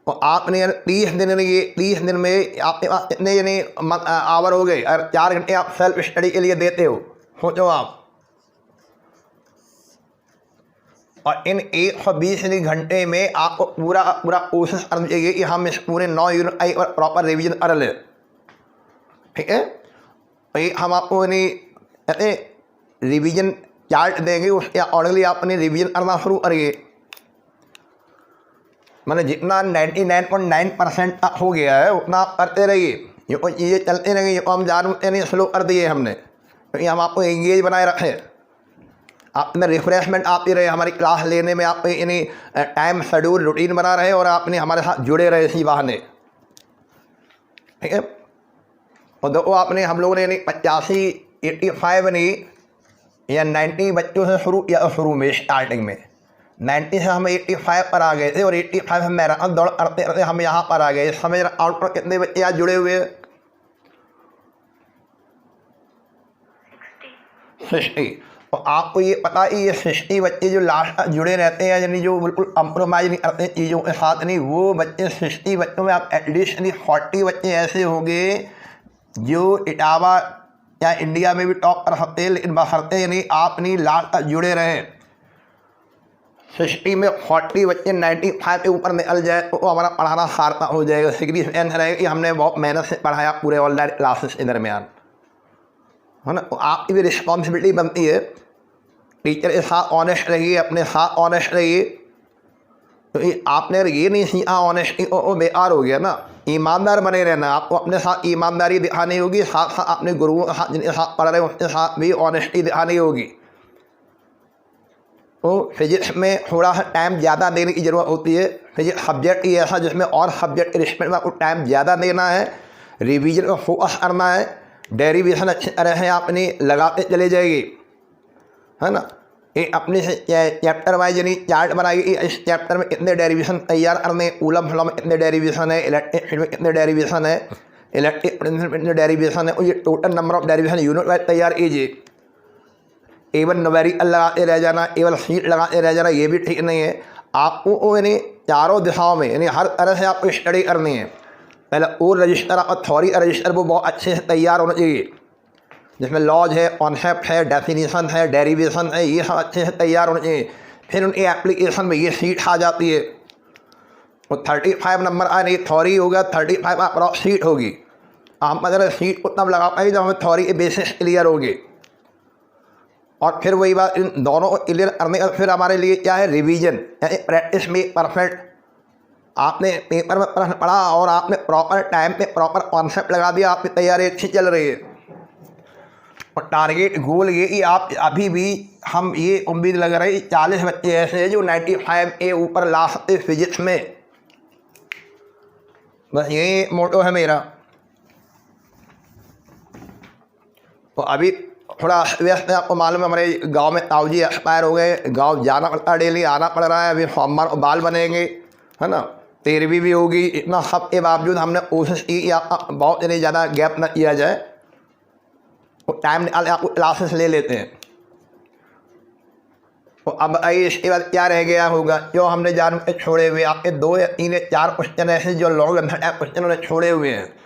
और आपने 30 दिन में आपके पास कितने यानी आवर हो गए, और 4 घंटे आप सेल्फ स्टडी के लिए देते हो, सोचो आप। और इन 120 घंटे में आपको पूरा कोशिश करना चाहिए कि हम इस पूरे 9 यूनिट आई और प्रॉपर रिवीजन कर लें, ठीक है। तो हम आपको यानी रिवीजन चार्ट देंगे, उसके अकॉर्डिंगली आप अपनी रिवीजन करना शुरू करिए। मैंने जितना 99.9% हो गया है उतना आप करते रहिए। ये चीज़ें चलते रहेंगी, ये हम जानते नहीं स्लो कर दिए हमने, क्योंकि हम आपको एंगेज बनाए रखें, आप में रिफ्रेशमेंट आती रहे, हमारी क्लास लेने में आप यानी टाइम शेड्यूल रूटीन बना रहे और आपने हमारे साथ जुड़े रहे इसी बहाने, ठीक है। और देखो आपने हम लोगों ने यानी 85 नहीं या 90 बच्चों से शुरू किया, शुरू में स्टार्टिंग में 90 से हम 85 पर आ गए थे, और 85 में मैराथन दौड़ करते करते हम यहाँ पर आ गए। इस समय आउट पर कितने बच्चे आज जुड़े हुए हैं? 60। तो आपको ये पता है ये 60 बच्चे जो लास्ट जुड़े रहते हैं, यानी जो बिल्कुल कंप्रोमाइज़ नहीं करते चीज़ों के साथ, नहीं वो बच्चे 60 बच्चों में आप एटलीस्ट 40 बच्चे ऐसे होंगे जो इटावा या इंडिया में भी टॉप कर सकते हैं, लेकिन बशर्ते यानी आप नहीं लास्ट तक जुड़े रहे। 60 में 40 बच्चे 95 के ऊपर निकल जाए तो हमारा पढ़ाना सार्थक हो जाएगा, सिग्निफिकेंस रहेगा कि हमने बहुत मेहनत से पढ़ाया पूरे ऑनलाइन क्लासेस के दरमियान, है ना। तो आपकी भी रिस्पॉन्सिबिलिटी बनती है, टीचर के साथ ऑनेस्ट रहिए, अपने साथ ऑनेस्ट रहिए। तो ये आपने ये नहीं सीखा ऑनेस्टी वो बेकार हो गया ना, ईमानदार बने रहना, आपको अपने साथ ईमानदारी दिखानी होगी, साथ साथ अपने गुरुओं के साथ जिनके साथ पढ़ रहे हैं उसके साथ भी ऑनेस्टी दिखानी होगी। तो फिजिक्स में थोड़ा सा टाइम ज़्यादा देने की ज़रूरत होती है, फिजिक्स सब्जेक्ट ही ऐसा जिसमें और सब्जेक्ट के रिस्पेक्ट में आपको टाइम ज़्यादा देना है, रिवीजन पर फोकस करना है, डेरिवेशन अच्छी तरह से आपने लगाते चले जाएगी, है ना। ये अपने से चैप्टर वाइज यानी चार्ट बनाइए, इस चैप्टर में कितने डेरिवेशन तैयार करने, कूलम फ्लो में कितने डेरिवेशन है, इलेक्ट्रिक फील्ड में कितने डेरिवेशन है, इलेक्ट्रिक पोटेंशियल में कितने डेरिवेशन है, और ये total number of derivation unit wise तैयार कीजिए। केवल न्यूमेरिकल लगाते रह जाना, केवल सीट लगाते रह जाना, ये भी ठीक नहीं है। आपको यानी चारों दिशाओं में यानी हर तरह से आपको स्टडी करनी है। पहले वो रजिस्टर आपका थ्योरी रजिस्टर वो बहुत अच्छे से तैयार होना चाहिए, जिसमें लॉज है, कॉन्सेप्ट है, डेफिनेशन है, डेरिवेशन है, ये सब अच्छे से तैयार होना चाहिए। फिर उनकी एप्लीकेशन में ये सीट आ जाती है, वो 35 नंबर आ रही थ्योरी होगा, 35 अप्रॉक्स सीट होगी। हम अगर सीट को तब लगा पाएंगे जब हमें थ्योरी के बेसिस क्लियर होगी, और फिर वही बात इन दोनों को क्लियर करने का फिर हमारे लिए क्या है, रिवीजन, यानी प्रैक्टिस में परफेक्ट। आपने पेपर में प्रश्न पढ़ा और आपने प्रॉपर टाइम पे प्रॉपर कॉन्सेप्ट लगा दिया, आपकी तैयारी अच्छी चल रही है। और टारगेट गोल ये कि आप अभी भी हम ये उम्मीद लग रही है 40 बच्चे ऐसे हैं जो 95 के ऊपर ला सकते फिजिक्स में, बस ये मोटो है मेरा। तो अभी थोड़ा व्यस्त है, आपको मालूम है हमारे गांव में ताऊजी एक्सपायर हो गए, गांव जाना पड़ता है, डेली आना पड़ रहा है। अभी सोमवार को बाल बनेंगे, है ना, 13वीं भी होगी। इतना सब के बावजूद हमने कोशिश की कि आपका बहुत इतनी ज़्यादा गैप न किया जाए, तो टाइम निकाल आपको क्लासेस ले लेते हैं। तो अब आइए इसके बाद क्या रह गया होगा जो हमने जान के छोड़े हुए, आपके 2 या 3 या 4 क्वेश्चन ऐसे जो लॉन्ग क्वेश्चन उन्हें छोड़े हुए हैं।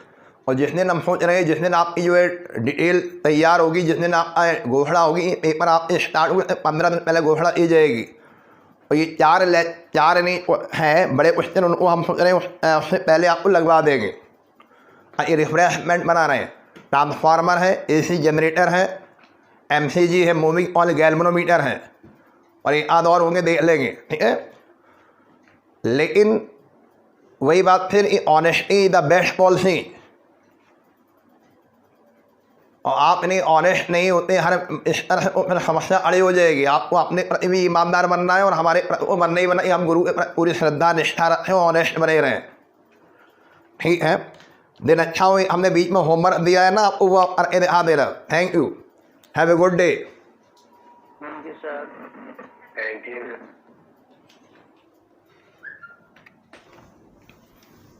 और जिस दिन हम सोच रहे हैं, जिस दिन आपकी जो है डिटेल तैयार होगी, जिस दिन आपका घोषणा होगी, पेपर आपके स्टार्ट हुए 15 दिन पहले घोषणा की जाएगी। और ये 4 नहीं हैं बड़े क्वेश्चन, उनको हम सोच रहे हैं उससे पहले आपको लगवा देंगे। ये रिफ्रेशमेंट बना रहे हैं, ट्रांसफार्मर है, AC जनरेटर है, MCG है, मूविंग ऑयल गैल्वेनोमीटर है, और एक आध और होंगे देख लेंगे, ठीक है। लेकिन वही बात फिर, ऑनेस्टी द बेस्ट पॉलिसी। और आप इन्हें ऑनेस्ट नहीं होते, हर इस तरह से फिर समस्या अड़ी हो जाएगी। आपको अपने प्रति भी ईमानदार बनना है और हमारे प्रति वो बनना ही बनना है। हम गुरु के प्रति पूरी श्रद्धा निष्ठा रखें, ऑनेस्ट बने रहें। ठीक है, दिन अच्छा हुई। हमने बीच में होमवर्क दिया है ना आपको, वो आप करके दिखा दे रहा। Thank you, have a good day. Thank you sir. Thank you.